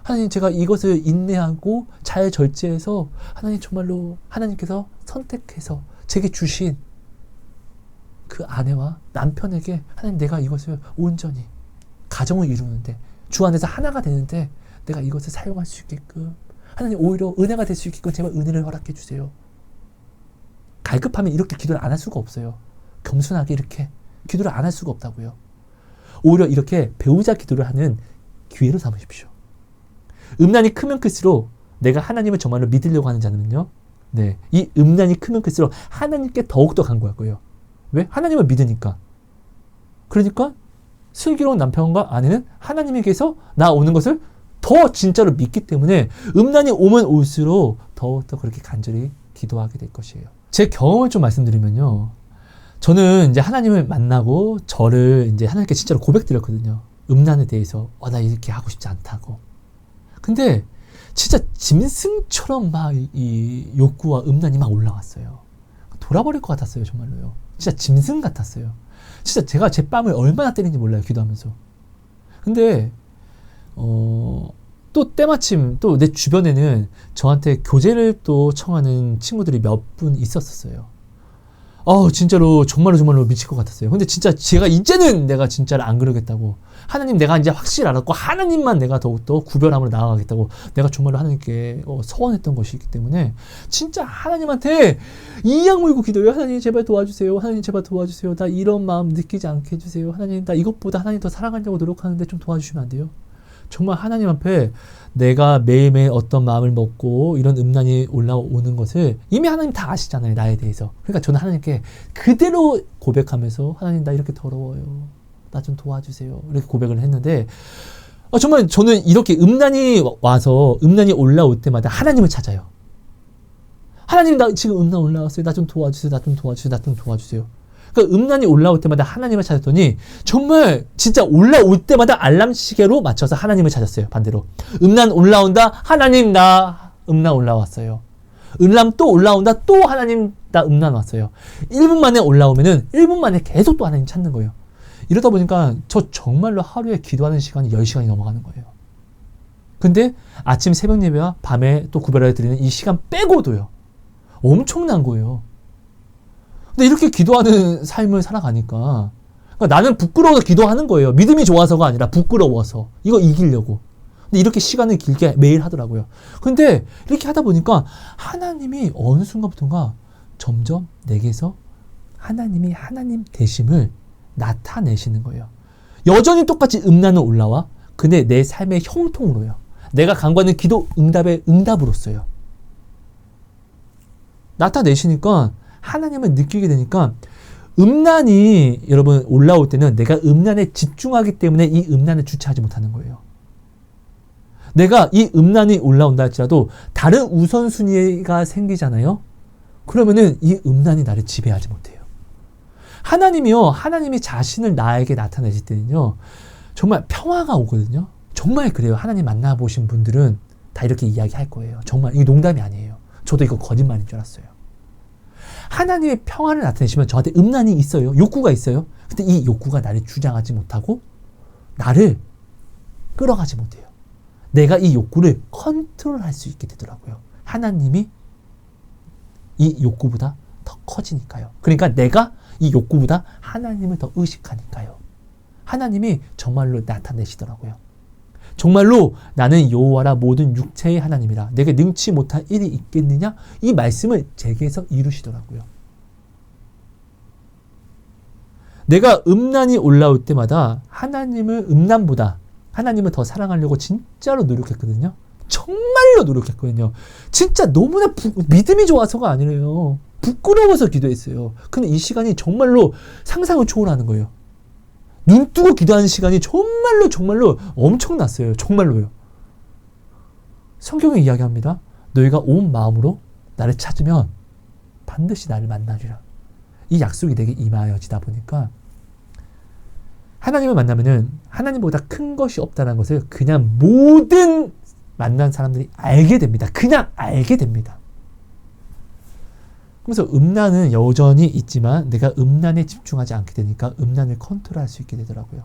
하나님, 제가 이것을 인내하고 잘 절제해서 하나님 정말로 하나님께서 선택해서 제게 주신 그 아내와 남편에게 하나님, 내가 이것을 온전히 가정을 이루는데 주 안에서 하나가 되는데 내가 이것을 사용할 수 있게끔, 하나님 오히려 은혜가 될 수 있게끔 제발 은혜를 허락해 주세요. 갈급하면 이렇게 기도를 안 할 수가 없어요. 겸손하게 이렇게 기도를 안 할 수가 없다고요. 오히려 이렇게 배우자 기도를 하는 기회로 삼으십시오. 음란이 크면 클수록 내가 하나님을 정말로 믿으려고 하는 자는요, 이 음란이 크면 클수록 하나님께 더욱더 간구할 거예요. 왜? 하나님을 믿으니까. 그러니까 슬기로운 남편과 아내는 하나님에게서 나오는 것을 더 진짜로 믿기 때문에 음란이 오면 올수록 더욱더 그렇게 간절히 기도하게 될 것이에요. 제 경험을 좀 말씀드리면요, 저는 이제 하나님을 만나고 저를 이제 하나님께 진짜로 고백드렸거든요. 음란에 대해서 나 이렇게 하고 싶지 않다고. 근데 진짜 짐승처럼 막 이 욕구와 음란이 막 올라왔어요. 돌아버릴 것 같았어요. 정말로요. 진짜 짐승 같았어요. 진짜 제가 제 뺨을 얼마나 때리는지 몰라요. 기도하면서. 근데 또 때마침 또 내 주변에는 저한테 교제를 또 청하는 친구들이 몇 분 있었어요. 진짜로 정말로 미칠 것 같았어요. 근데 진짜 제가 이제는 내가 진짜로 안 그러겠다고, 하나님 내가 이제 확실히 알았고 하나님만 내가 더욱더 구별함으로 나아가겠다고, 내가 정말로 하나님께 서원했던 것이기 때문에 진짜 하나님한테 이악 물고 기도해요. 하나님 제발 도와주세요. 하나님 제발 도와주세요. 나 이런 마음 느끼지 않게 해주세요. 하나님, 나 이것보다 하나님 더 사랑하려고 노력하는데 좀 도와주시면 안 돼요? 정말 하나님 앞에 내가 매일매일 어떤 마음을 먹고 이런 음란이 올라오는 것을 이미 하나님 다 아시잖아요. 나에 대해서. 그러니까 저는 하나님께 그대로 고백하면서, 하나님 나 이렇게 더러워요. 나 좀 도와주세요. 이렇게 고백을 했는데, 정말 저는 이렇게 음란이 와서 음란이 올라올 때마다 하나님을 찾아요. 하나님, 나 지금 음란 올라왔어요. 나 좀 도와주세요. 나 좀 도와주세요. 나 좀 도와주세요. 그러니까 음란이 올라올 때마다 하나님을 찾았더니 정말 진짜 올라올 때마다 알람 시계로 맞춰서 하나님을 찾았어요. 반대로 음란 올라온다, 하나님 나 음란 올라왔어요. 음란 또 올라온다, 또 하나님 나 음란 왔어요. 1분 만에 올라오면은 1분 만에 계속 또 하나님 찾는 거예요. 이러다 보니까 저 정말로 하루에 기도하는 시간이 10시간이 넘어가는 거예요. 근데 아침 새벽 예배와 밤에 또 구별해 드리는 이 시간 빼고도요, 엄청난 거예요. 근데 이렇게 기도하는 삶을 살아가니까, 그러니까 나는 부끄러워서 기도하는 거예요. 믿음이 좋아서가 아니라 부끄러워서. 이거 이기려고. 근데 이렇게 시간을 길게 매일 하더라고요. 근데 이렇게 하다 보니까 하나님이 어느 순간부터인가 점점 내게서 하나님이 하나님 되심을 나타내시는 거예요. 여전히 똑같이 음란은 올라와. 근데 내 삶의 형통으로요. 내가 간구하는 기도 응답의 응답으로써요. 나타내시니까 하나님을 느끼게 되니까 음란이 여러분 올라올 때는 내가 음란에 집중하기 때문에 이 음란을 주체하지 못하는 거예요. 내가 이 음란이 올라온다 할지라도 다른 우선순위가 생기잖아요. 그러면은 이 음란이 나를 지배하지 못해요. 하나님이요, 하나님이 자신을 나에게 나타내실 때는요, 정말 평화가 오거든요. 정말 그래요. 하나님 만나보신 분들은 다 이렇게 이야기할 거예요. 정말 이게 농담이 아니에요. 저도 이거 거짓말인 줄 알았어요. 하나님의 평화를 나타내시면 저한테 음란이 있어요. 욕구가 있어요. 근데 이 욕구가 나를 주장하지 못하고 나를 끌어가지 못해요. 내가 이 욕구를 컨트롤할 수 있게 되더라고요. 하나님이 이 욕구보다 더 커지니까요. 그러니까 내가 이 욕구보다 하나님을 더 의식하니까요. 하나님이 정말로 나타내시더라고요. 정말로 나는 여호와라 모든 육체의 하나님이라 내가 능치 못할 일이 있겠느냐? 이 말씀을 제게서 이루시더라고요. 내가 음란이 올라올 때마다 음란보다 하나님을 더 사랑하려고 진짜로 노력했거든요. 정말로 노력했거든요. 진짜 너무나 믿음이 좋아서가 아니래요. 부끄러워서 기도했어요. 근데 이 시간이 정말로 상상을 초월하는 거예요. 눈 뜨고 기도하는 시간이 정말로 엄청났어요. 정말로요. 성경이 이야기합니다. 너희가 온 마음으로 나를 찾으면 반드시 나를 만나리라. 이 약속이 내게 임하여지다 보니까 하나님을 만나면은 하나님보다 큰 것이 없다는 것을 그냥 모든 만난 사람들이 알게 됩니다. 그냥 알게 됩니다. 그래서 음란은 여전히 있지만 내가 음란에 집중하지 않게 되니까 음란을 컨트롤할 수 있게 되더라고요.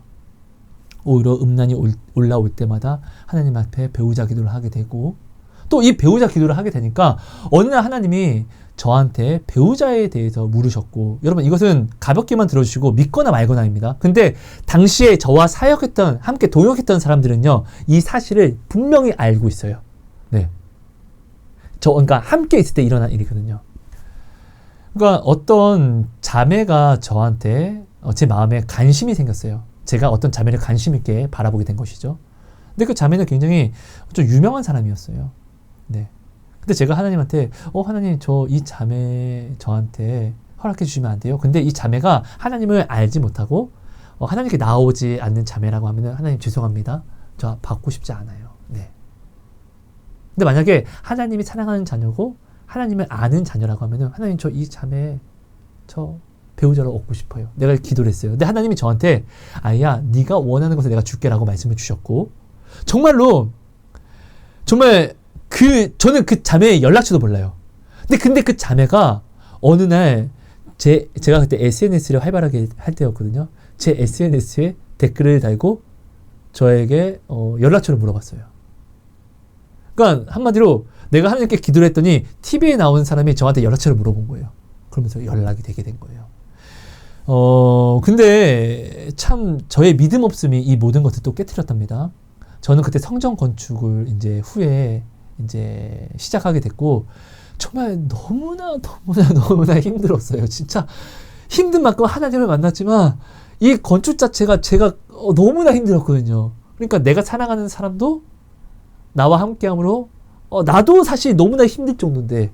오히려 음란이 올라올 때마다 하나님 앞에 배우자 기도를 하게 되고 또 이 배우자 기도를 하게 되니까 어느 날 하나님이 저한테 배우자에 대해서 물으셨고 여러분 이것은 가볍게만 들어주시고 믿거나 말거나입니다. 근데 당시에 저와 함께 동역했던 사람들은요 이 사실을 분명히 알고 있어요. 네, 그러니까 함께 있을 때 일어난 일이거든요. 그러니까 어떤 자매가 저한테 제 마음에 관심이 생겼어요. 제가 어떤 자매를 관심 있게 바라보게 된 것이죠. 근데 그 자매는 굉장히 좀 유명한 사람이었어요. 네. 근데 제가 하나님한테 하나님 이 자매 저한테 허락해 주시면 안 돼요? 근데 이 자매가 하나님을 알지 못하고 하나님께 나오지 않는 자매라고 하면은 하나님 죄송합니다. 저 받고 싶지 않아요. 네. 근데 만약에 하나님이 사랑하는 자녀고 하나님을 아는 자녀라고 하면은 하나님 이 자매 배우자로 얻고 싶어요. 내가 기도를 했어요. 근데 하나님이 저한테 아이야 네가 원하는 것을 내가 줄게라고 말씀을 주셨고 정말 저는 그 자매의 연락처도 몰라요. 근데 그 자매가 어느 날 제가 그때 SNS를 활발하게 할 때였거든요. 제 SNS에 댓글을 달고 저에게 연락처를 물어봤어요. 그러니까 한마디로 내가 하나님께 기도를 했더니 TV에 나오는 사람이 저한테 연락처를 물어본 거예요. 그러면서 연락이 되게 된 거예요. 근데 참 저의 믿음 없음이 이 모든 것을 또 깨트렸답니다. 저는 그때 성전 건축을 후에 시작하게 됐고 정말 너무나 힘들었어요. 진짜 힘든 만큼 하나님을 만났지만 이 건축 자체가 제가 너무나 힘들었거든요. 그러니까 내가 사랑하는 사람도 나와 함께함으로 나도 사실 너무나 힘들 정도인데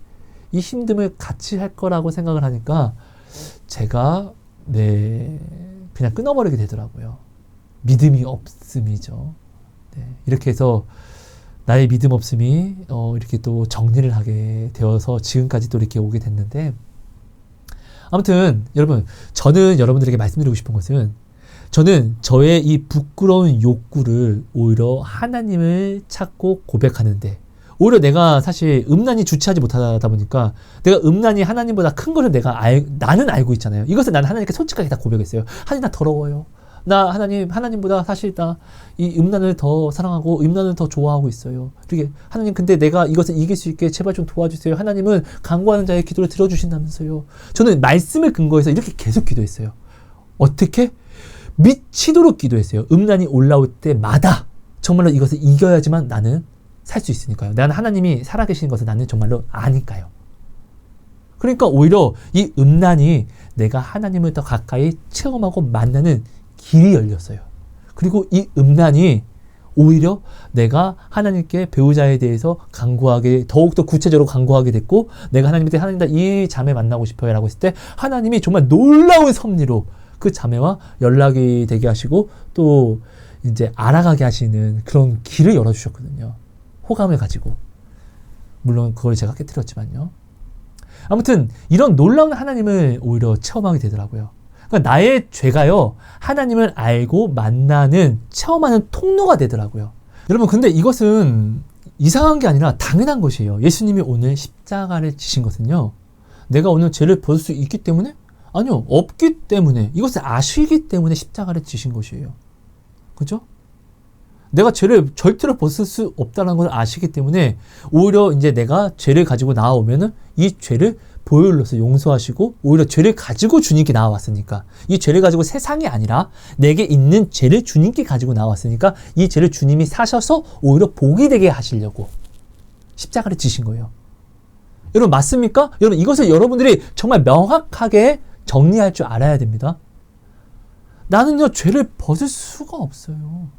이 힘듦을 같이 할 거라고 생각을 하니까 제가 그냥 끊어버리게 되더라고요. 믿음이 없음이죠. 네, 이렇게 해서 나의 믿음 없음이 이렇게 또 정리를 하게 되어서 지금까지 또 이렇게 오게 됐는데 아무튼 여러분 저는 여러분들에게 말씀드리고 싶은 것은 저는 저의 이 부끄러운 욕구를 오히려 하나님을 찾고 고백하는데 오히려 내가 사실 음란이 주체하지 못하다 보니까 내가 음란이 하나님보다 큰 거를 나는 알고 있잖아요. 이것을 나는 하나님께 솔직하게 다 고백했어요. 하나님 나 더러워요. 나 하나님보다 사실 이 음란을 더 사랑하고 음란을 더 좋아하고 있어요. 이렇게 하나님 근데 내가 이것을 이길 수 있게 제발 좀 도와주세요. 하나님은 간구하는 자의 기도를 들어주신다면서요. 저는 말씀을 근거해서 이렇게 계속 기도했어요. 어떻게? 미치도록 기도했어요. 음란이 올라올 때마다 정말로 이것을 이겨야지만 나는 살 수 있으니까요. 나는 하나님이 살아계시는 것을 나는 정말로 아니까요. 그러니까 오히려 이 음란이 내가 하나님을 더 가까이 체험하고 만나는 길이 열렸어요. 그리고 이 음란이 오히려 내가 하나님께 배우자에 대해서 간구하게, 더욱더 구체적으로 간구하게 됐고, 내가 하나님한테 하나님 이 자매 만나고 싶어요 라고 했을 때 하나님이 정말 놀라운 섭리로 그 자매와 연락이 되게 하시고 또 이제 알아가게 하시는 그런 길을 열어주셨거든요. 호감을 가지고. 물론 그걸 제가 깨뜨렸지만요. 아무튼 이런 놀라운 하나님을 오히려 체험하게 되더라고요. 그러니까 나의 죄가요, 하나님을 알고 만나는, 체험하는 통로가 되더라고요. 여러분, 근데 이것은 이상한 게 아니라 당연한 것이에요. 예수님이 오늘 십자가를 지신 것은요, 내가 오늘 죄를 벗을 수 있기 때문에? 아니요, 없기 때문에, 이것을 아시기 때문에 십자가를 지신 것이에요. 그죠? 내가 죄를 절대로 벗을 수 없다는 것을 아시기 때문에 오히려 이제 내가 죄를 가지고 나아오면은 이 죄를 보혈로서 용서하시고, 오히려 죄를 가지고 주님께 나와왔으니까, 이 죄를 가지고 세상이 아니라 내게 있는 죄를 주님께 가지고 나왔으니까 이 죄를 주님이 사셔서 오히려 복이 되게 하시려고 십자가를 지신 거예요. 여러분, 맞습니까? 여러분, 이것을 여러분들이 정말 명확하게 정리할 줄 알아야 됩니다. 나는요, 죄를 벗을 수가 없어요.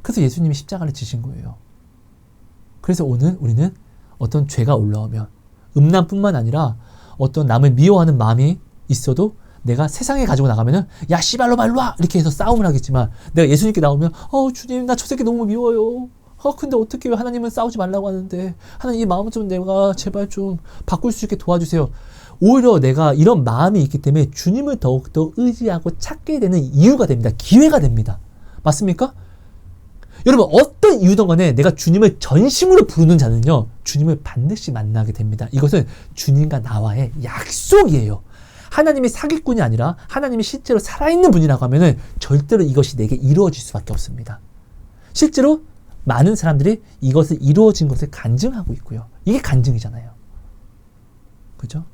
그래서 예수님이 십자가를 지신 거예요. 그래서 오늘 우리는 어떤 죄가 올라오면, 음란뿐만 아니라 어떤 남을 미워하는 마음이 있어도 내가 세상에 가지고 나가면은, 야, 씨발로 말로 와! 이렇게 해서 싸움을 하겠지만, 내가 예수님께 나오면, 주님, 나 저 새끼 너무 미워요. 근데 어떻게 하나님은 싸우지 말라고 하는데, 하나님 이 마음을 좀 내가 제발 좀 바꿀 수 있게 도와주세요. 오히려 내가 이런 마음이 있기 때문에 주님을 더욱더 의지하고 찾게 되는 이유가 됩니다. 기회가 됩니다. 맞습니까? 여러분, 어떤 이유든 간에 내가 주님을 전심으로 부르는 자는요, 주님을 반드시 만나게 됩니다. 이것은 주님과 나와의 약속이에요. 하나님이 사기꾼이 아니라 하나님이 실제로 살아있는 분이라고 하면은 절대로 이것이 내게 이루어질 수밖에 없습니다. 실제로 많은 사람들이 이것을 이루어진 것을 간증하고 있고요. 이게 간증이잖아요. 그죠?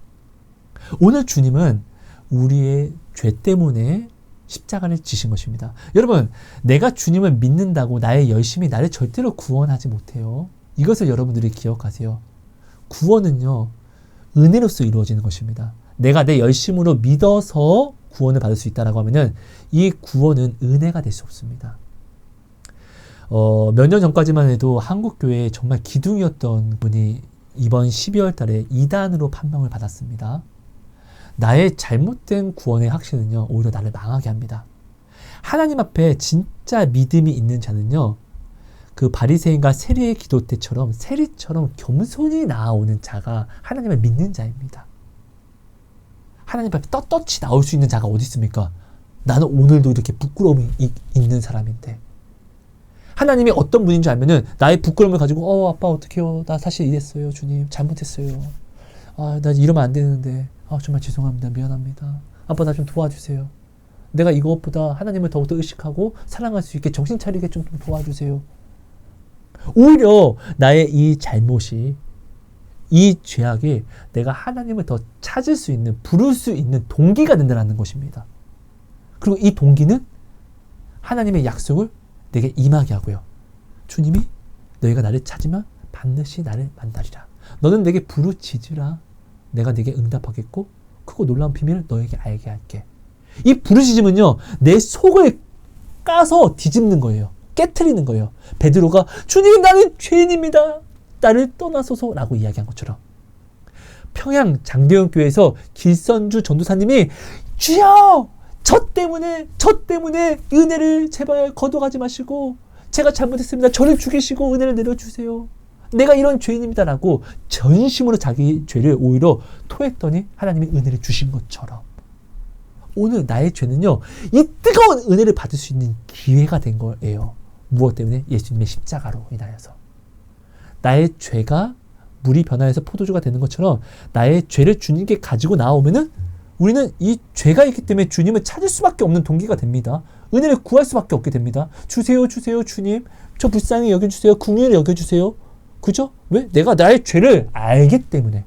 오늘 주님은 우리의 죄 때문에 십자가를 지신 것입니다. 여러분, 내가 주님을 믿는다고 나의 열심이 나를 절대로 구원하지 못해요. 이것을 여러분들이 기억하세요. 구원은요, 은혜로서 이루어지는 것입니다. 내가 내 열심으로 믿어서 구원을 받을 수 있다라고 하면은 이 구원은 은혜가 될 수 없습니다. 몇 년 전까지만 해도 한국교회에 정말 기둥이었던 분이 이번 12월 달에 이단으로 판명을 받았습니다. 나의 잘못된 구원의 확신은요, 오히려 나를 망하게 합니다. 하나님 앞에 진짜 믿음이 있는 자는요, 그 바리새인과 세리의 기도 때처럼 세리처럼 겸손히 나아오는 자가 하나님을 믿는 자입니다. 하나님 앞에 떳떳이 나올 수 있는 자가 어디 있습니까? 나는 오늘도 이렇게 부끄러움이 있는 사람인데, 하나님이 어떤 분인 줄 알면은 나의 부끄러움을 가지고 아빠 어떡해요, 나 사실 이랬어요, 주님 잘못했어요, 나 이러면 안 되는데, 정말 죄송합니다, 미안합니다, 아빠 나 좀 도와주세요, 내가 이것보다 하나님을 더욱더 의식하고 사랑할 수 있게 정신 차리게 좀 도와주세요. 오히려 나의 이 잘못이, 이 죄악이 내가 하나님을 더 찾을 수 있는, 부를 수 있는 동기가 된다는 것입니다. 그리고 이 동기는 하나님의 약속을 내게 임하게 하고요. 주님이 너희가 나를 찾으면 반드시 나를 만나리라. 너는 내게 부르짖으라. 내가 네게 응답하겠고 크고 놀라운 비밀을 너에게 알게 할게. 이 부르짖음은요, 내 속을 까서 뒤집는 거예요. 깨트리는 거예요. 베드로가 주님 나는 죄인입니다, 나를 떠나소서 라고 이야기한 것처럼, 평양 장대현 교회에서 길선주 전도사님이 주여 저 때문에 은혜를 제발 거둬가지 마시고 제가 잘못했습니다, 저를 죽이시고 은혜를 내려주세요, 내가 이런 죄인입니다 라고 전심으로 자기 죄를 오히려 토했더니 하나님이 은혜를 주신 것처럼, 오늘 나의 죄는요, 이 뜨거운 은혜를 받을 수 있는 기회가 된 거예요. 무엇 때문에? 예수님의 십자가로 인하여서. 나의 죄가 물이 변화해서 포도주가 되는 것처럼 나의 죄를 주님께 가지고 나오면은 우리는 이 죄가 있기 때문에 주님을 찾을 수밖에 없는 동기가 됩니다. 은혜를 구할 수밖에 없게 됩니다. 주세요 주님, 저 불쌍히 여겨주세요, 궁휼히 여겨주세요. 그죠? 왜? 내가 나의 죄를 알기 때문에.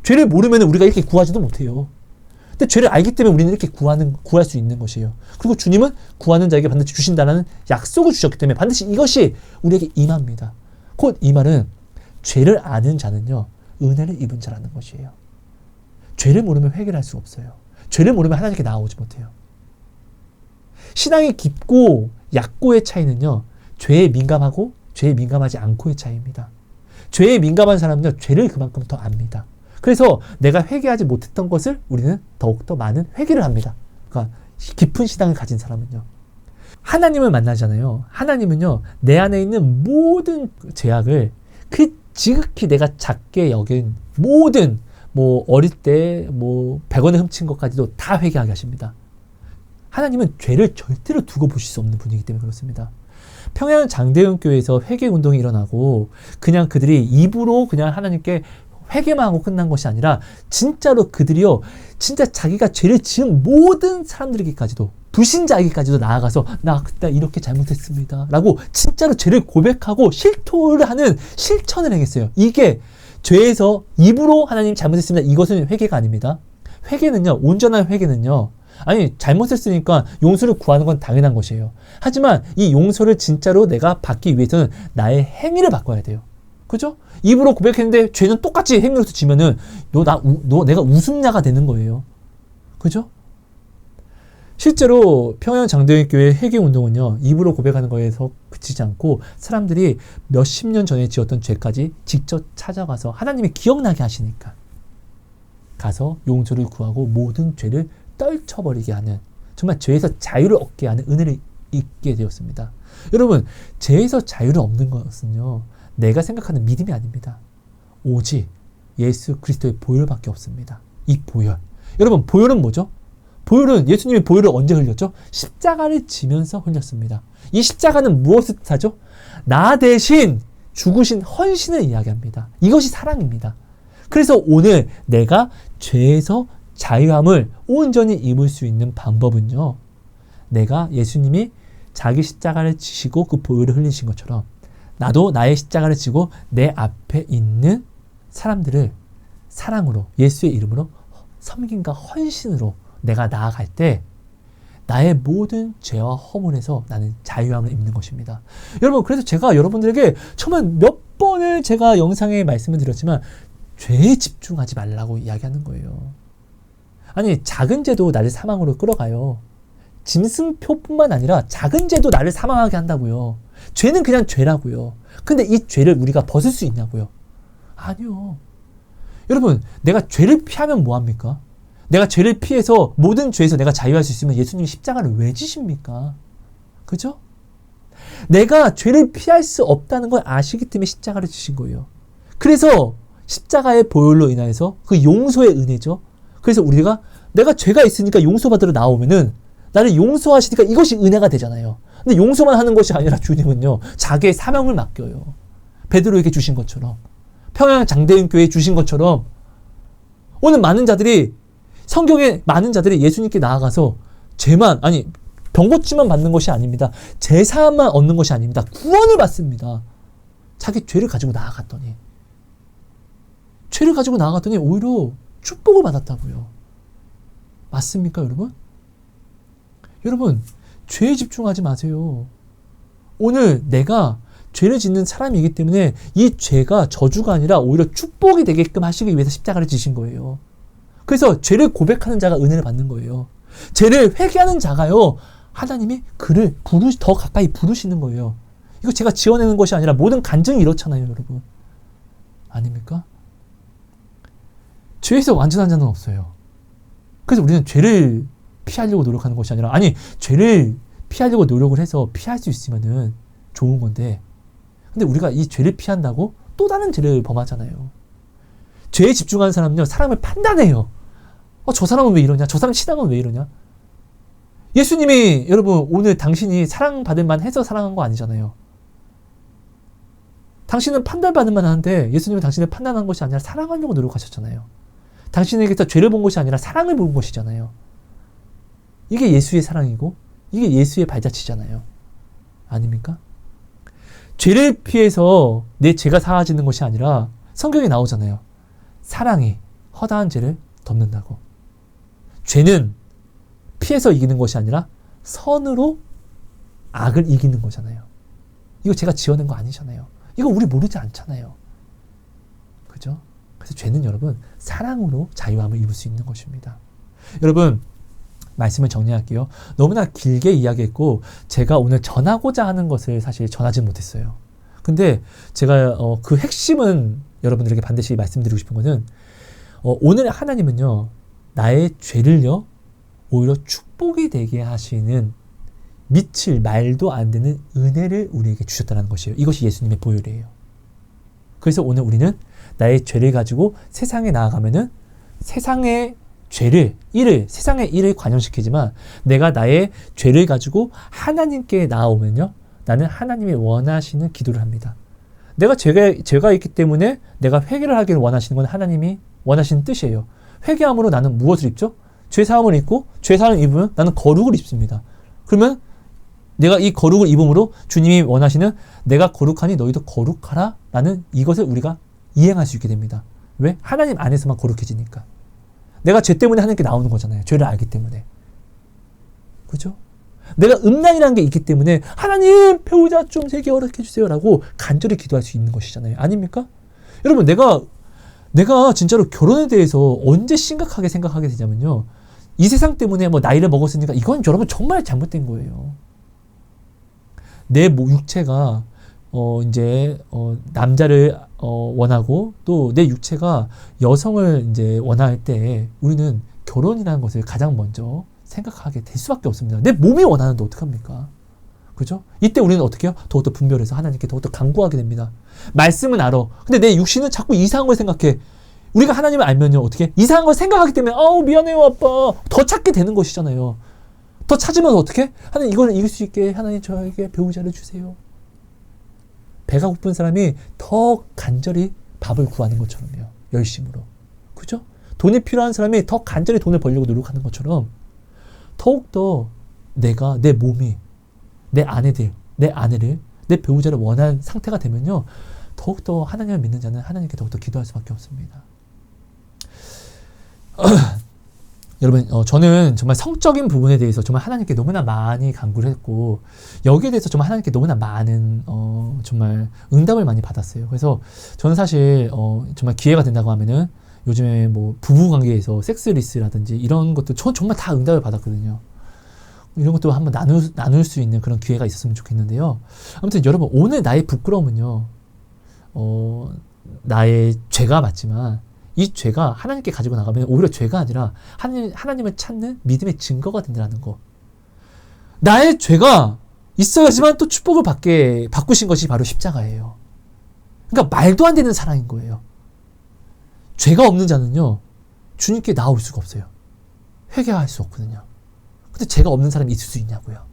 죄를 모르면 우리가 이렇게 구하지도 못해요. 근데 죄를 알기 때문에 우리는 이렇게 구할 수 있는 것이에요. 그리고 주님은 구하는 자에게 반드시 주신다는 약속을 주셨기 때문에 반드시 이것이 우리에게 임합니다. 곧 이 말은 죄를 아는 자는요, 은혜를 입은 자라는 것이에요. 죄를 모르면 해결할 수 없어요. 죄를 모르면 하나님께 나아오지 못해요. 신앙이 깊고 얕고의 차이는요, 죄에 민감하고 죄에 민감하지 않고의 차이입니다. 죄에 민감한 사람은요, 죄를 그만큼 더 압니다. 그래서 내가 회개하지 못했던 것을 우리는 더욱더 많은 회개를 합니다. 그러니까 깊은 신앙을 가진 사람은요. 하나님을 만나잖아요. 하나님은요, 내 안에 있는 모든 죄악을 그 지극히 내가 작게 여긴 모든 어릴 때 100원을 훔친 것까지도 다 회개하게 하십니다. 하나님은 죄를 절대로 두고 보실 수 없는 분이기 때문에 그렇습니다. 평양 장대현 교회에서 회개 운동이 일어나고 그냥 그들이 입으로 그냥 하나님께 회개만 하고 끝난 것이 아니라 진짜로 그들이요, 진짜 자기가 죄를 지은 모든 사람들에게까지도, 불신자에게까지도 나아가서 나 그때 이렇게 잘못했습니다 라고 진짜로 죄를 고백하고 실토를 하는 실천을 행했어요. 이게 죄에서 입으로 하나님 잘못했습니다, 이것은 회개가 아닙니다. 회개는요, 온전한 회개는요, 아니 잘못했으니까 용서를 구하는 건 당연한 것이에요. 하지만 이 용서를 진짜로 내가 받기 위해서는 나의 행위를 바꿔야 돼요. 그죠? 입으로 고백했는데 죄는 똑같이 행위로서 지면은 내가 우습냐가 되는 거예요. 그죠? 실제로 평양 장대현 교회 회개 운동은요, 입으로 고백하는 거에서 그치지 않고 사람들이 몇십 년 전에 지었던 죄까지 직접 찾아가서 하나님이 기억나게 하시니까 가서 용서를 구하고 모든 죄를 떨쳐버리게 하는, 정말 죄에서 자유를 얻게 하는 은혜를 있게 되었습니다. 여러분, 죄에서 자유를 얻는 것은요, 내가 생각하는 믿음이 아닙니다. 오직 예수 그리스도의 보혈밖에 없습니다. 이 보혈. 여러분, 보혈은 뭐죠? 보혈은, 예수님이 보혈을 언제 흘렸죠? 십자가를 지면서 흘렸습니다. 이 십자가는 무엇을 뜻하죠? 나 대신 죽으신 헌신을 이야기합니다. 이것이 사랑입니다. 그래서 오늘 내가 죄에서 자유함을 온전히 입을 수 있는 방법은요, 내가 예수님이 자기 십자가를 지시고 그 보혈을 흘리신 것처럼 나도 나의 십자가를 지고 내 앞에 있는 사람들을 사랑으로, 예수의 이름으로 섬김과 헌신으로 내가 나아갈 때 나의 모든 죄와 허물에서 나는 자유함을 입는 것입니다. 여러분, 그래서 제가 여러분들에게 정말 몇 번을 제가 영상에 말씀을 드렸지만 죄에 집중하지 말라고 이야기하는 거예요. 아니, 작은 죄도 나를 사망으로 끌어가요. 짐승표뿐만 아니라 작은 죄도 나를 사망하게 한다고요. 죄는 그냥 죄라고요. 근데 이 죄를 우리가 벗을 수 있냐고요? 아니요. 여러분, 내가 죄를 피하면 뭐합니까? 내가 죄를 피해서 모든 죄에서 내가 자유할 수 있으면 예수님이 십자가를 왜 지십니까? 그죠? 내가 죄를 피할 수 없다는 걸 아시기 때문에 십자가를 지신 거예요. 그래서 십자가의 보혈로 인하여서 그 용서의 은혜죠. 그래서 우리가 내가 죄가 있으니까 용서받으러 나오면은 나를 용서하시니까 이것이 은혜가 되잖아요. 근데 용서만 하는 것이 아니라 주님은요, 자기의 사명을 맡겨요. 베드로에게 주신 것처럼, 평양 장대현 교회에 주신 것처럼, 오늘 성경에 많은 자들이 예수님께 나아가서 병 고침만 받는 것이 아닙니다. 제사함만 얻는 것이 아닙니다. 구원을 받습니다. 자기 죄를 가지고 나아갔더니 오히려 축복을 받았다고요. 맞습니까, 여러분? 여러분, 죄에 집중하지 마세요. 오늘 내가 죄를 짓는 사람이기 때문에 이 죄가 저주가 아니라 오히려 축복이 되게끔 하시기 위해서 십자가를 지신 거예요. 그래서 죄를 고백하는 자가 은혜를 받는 거예요. 죄를 회개하는 자가요, 하나님이 그를 더 가까이 부르시는 거예요. 이거 제가 지어내는 것이 아니라 모든 간증이 이렇잖아요, 여러분. 아닙니까? 죄에서 완전한 자는 없어요. 그래서 우리는 죄를 피하려고 노력하는 것이 아니라, 죄를 피하려고 노력을 해서 피할 수 있으면은 좋은 건데, 근데 우리가 이 죄를 피한다고 또 다른 죄를 범하잖아요. 죄에 집중하는 사람은요, 사람을 판단해요. 저 사람은 왜 이러냐? 저 사람 신앙은 왜 이러냐? 예수님이, 여러분, 오늘 당신이 사랑받을 만 해서 사랑한 거 아니잖아요. 당신은 판단받을 만 하는데 예수님은 당신을 판단한 것이 아니라 사랑하려고 노력하셨잖아요. 당신에게서 죄를 본 것이 아니라 사랑을 본 것이잖아요. 이게 예수의 사랑이고 이게 예수의 발자취잖아요. 아닙니까? 죄를 피해서 내 죄가 사라지는 것이 아니라 성경에 나오잖아요. 사랑이 허다한 죄를 덮는다고. 죄는 피해서 이기는 것이 아니라 선으로 악을 이기는 거잖아요. 이거 제가 지어낸 거 아니잖아요. 이거 우리 모르지 않잖아요. 그죠? 그래서 죄는 여러분, 사랑으로 자유함을 입을 수 있는 것입니다. 여러분, 말씀을 정리할게요. 너무나 길게 이야기했고 제가 오늘 전하고자 하는 것을 사실 전하지 못했어요. 근데 제가 그 핵심은 여러분들에게 반드시 말씀드리고 싶은 것은 오늘 하나님은요 나의 죄를요 오히려 축복이 되게 하시는 미칠 말도 안 되는 은혜를 우리에게 주셨다는 것이에요. 이것이 예수님의 보혈이에요. 그래서 오늘 우리는 나의 죄를 가지고 세상에 나아가면은 세상의 세상의 일을 관여시키지만 내가 나의 죄를 가지고 하나님께 나아오면요 나는 하나님이 원하시는 기도를 합니다. 내가 죄가 있기 때문에 내가 회개를 하기를 원하시는 건 하나님이 원하시는 뜻이에요. 회개함으로 나는 무엇을 입죠? 죄사함을 입고 죄사함을 입으면 나는 거룩을 입습니다. 그러면 내가 이 거룩을 입음으로 주님이 원하시는 내가 거룩하니 너희도 거룩하라 라는 이것을 우리가 이행할 수 있게 됩니다. 왜? 하나님 안에서만 거룩해지니까. 내가 죄 때문에 하나님께 나오는 거잖아요. 죄를 알기 때문에. 그죠? 내가 음란이라는 게 있기 때문에 하나님 배우자 좀 세게 허락해 주세요 라고 간절히 기도할 수 있는 것이잖아요. 아닙니까? 여러분 내가 진짜로 결혼에 대해서 언제 심각하게 생각하게 되냐면요. 이 세상 때문에 뭐 나이를 먹었으니까 이건 여러분 정말 잘못된 거예요. 내 육체가 남자를 원하고 또 내 육체가 여성을 이제 원할 때 우리는 결혼이라는 것을 가장 먼저 생각하게 될 수밖에 없습니다. 내 몸이 원하는데 어떡합니까? 그죠? 이때 우리는 어떻게 해요? 더욱더 분별해서 하나님께 더욱더 간구하게 됩니다. 말씀은 알아. 근데 내 육신은 자꾸 이상한 걸 생각해. 우리가 하나님을 알면요. 어떻게? 이상한 걸 생각하기 때문에 미안해요 아빠. 더 찾게 되는 것이잖아요. 더 찾으면서 어떻게? 하나님 이거는 이길 수 있게 하나님 저에게 배우자를 주세요. 배가 고픈 사람이 더 간절히 밥을 구하는 것처럼요. 열심으로. 그죠? 돈이 필요한 사람이 더 간절히 돈을 벌려고 노력하는 것처럼 더욱더 내가 내 몸이 내 아내를 내 배우자를 원하는 상태가 되면요. 더욱더 하나님을 믿는 자는 하나님께 더욱더 기도할 수밖에 없습니다. 여러분 저는 정말 성적인 부분에 대해서 정말 하나님께 너무나 많이 간구를 했고 여기에 대해서 정말 하나님께 너무나 많은 정말 응답을 많이 받았어요. 그래서 저는 사실 정말 기회가 된다고 하면은 요즘에 뭐 부부관계에서 섹스리스라든지 이런 것도 전 정말 다 응답을 받았거든요. 이런 것도 한번 나눌 수 있는 그런 기회가 있었으면 좋겠는데요. 아무튼 여러분 오늘 나의 부끄러움은요 나의 죄가 맞지만 이 죄가 하나님께 가지고 나가면 오히려 죄가 아니라 하나님을 찾는 믿음의 증거가 된다는 거. 나의 죄가 있어야지만 또 축복을 바꾸신 것이 바로 십자가예요. 그러니까 말도 안 되는 사랑인 거예요. 죄가 없는 자는요 주님께 나올 수가 없어요. 회개할 수 없거든요. 근데 죄가 없는 사람이 있을 수 있냐고요.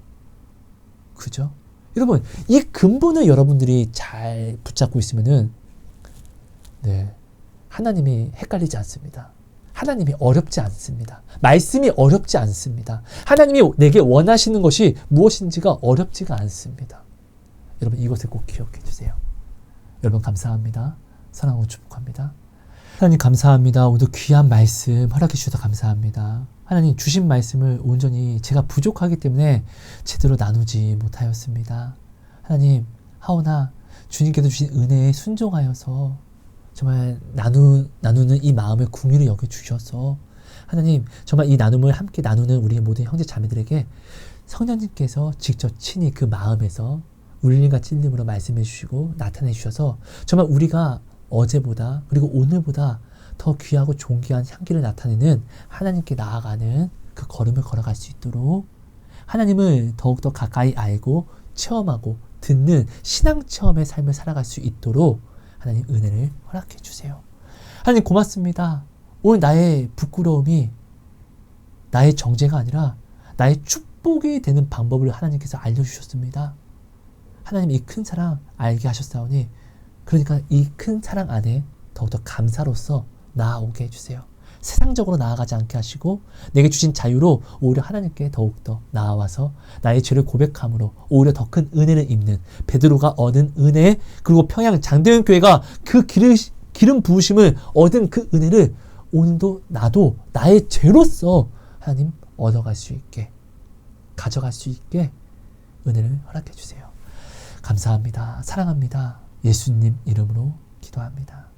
그죠? 여러분 이 근본을 여러분들이 잘 붙잡고 있으면은 하나님이 헷갈리지 않습니다. 하나님이 어렵지 않습니다. 말씀이 어렵지 않습니다. 하나님이 내게 원하시는 것이 무엇인지가 어렵지가 않습니다. 여러분 이것을 꼭 기억해 주세요. 여러분 감사합니다. 사랑하고 축복합니다. 하나님 감사합니다. 오늘도 귀한 말씀 허락해 주셔서 감사합니다. 하나님 주신 말씀을 온전히 제가 부족하기 때문에 제대로 나누지 못하였습니다. 하나님 하오나 주님께서 주신 은혜에 순종하여서 정말 나누는 이 마음을 긍휼히 여겨주셔서 하나님 정말 이 나눔을 함께 나누는 우리 모든 형제 자매들에게 성령님께서 직접 친히 그 마음에서 울림과 찔림으로 말씀해 주시고 나타내 주셔서 정말 우리가 어제보다 그리고 오늘보다 더 귀하고 존귀한 향기를 나타내는 하나님께 나아가는 그 걸음을 걸어갈 수 있도록 하나님을 더욱더 가까이 알고 체험하고 듣는 신앙 체험의 삶을 살아갈 수 있도록 하나님 은혜를 허락해 주세요. 하나님 고맙습니다. 오늘 나의 부끄러움이 나의 정죄가 아니라 나의 축복이 되는 방법을 하나님께서 알려주셨습니다. 하나님 이 큰 사랑 알게 하셨사오니 그러니까 이 큰 사랑 안에 더욱더 감사로서 나아오게 해주세요. 세상적으로 나아가지 않게 하시고 내게 주신 자유로 오히려 하나님께 더욱더 나아와서 나의 죄를 고백함으로 오히려 더 큰 은혜를 입는 베드로가 얻은 은혜 그리고 평양 장대현 교회가 그 기름 부으심을 얻은 그 은혜를 오늘도 나도 나의 죄로서 하나님 얻어갈 수 있게 가져갈 수 있게 은혜를 허락해 주세요. 감사합니다. 사랑합니다. 예수님 이름으로 기도합니다.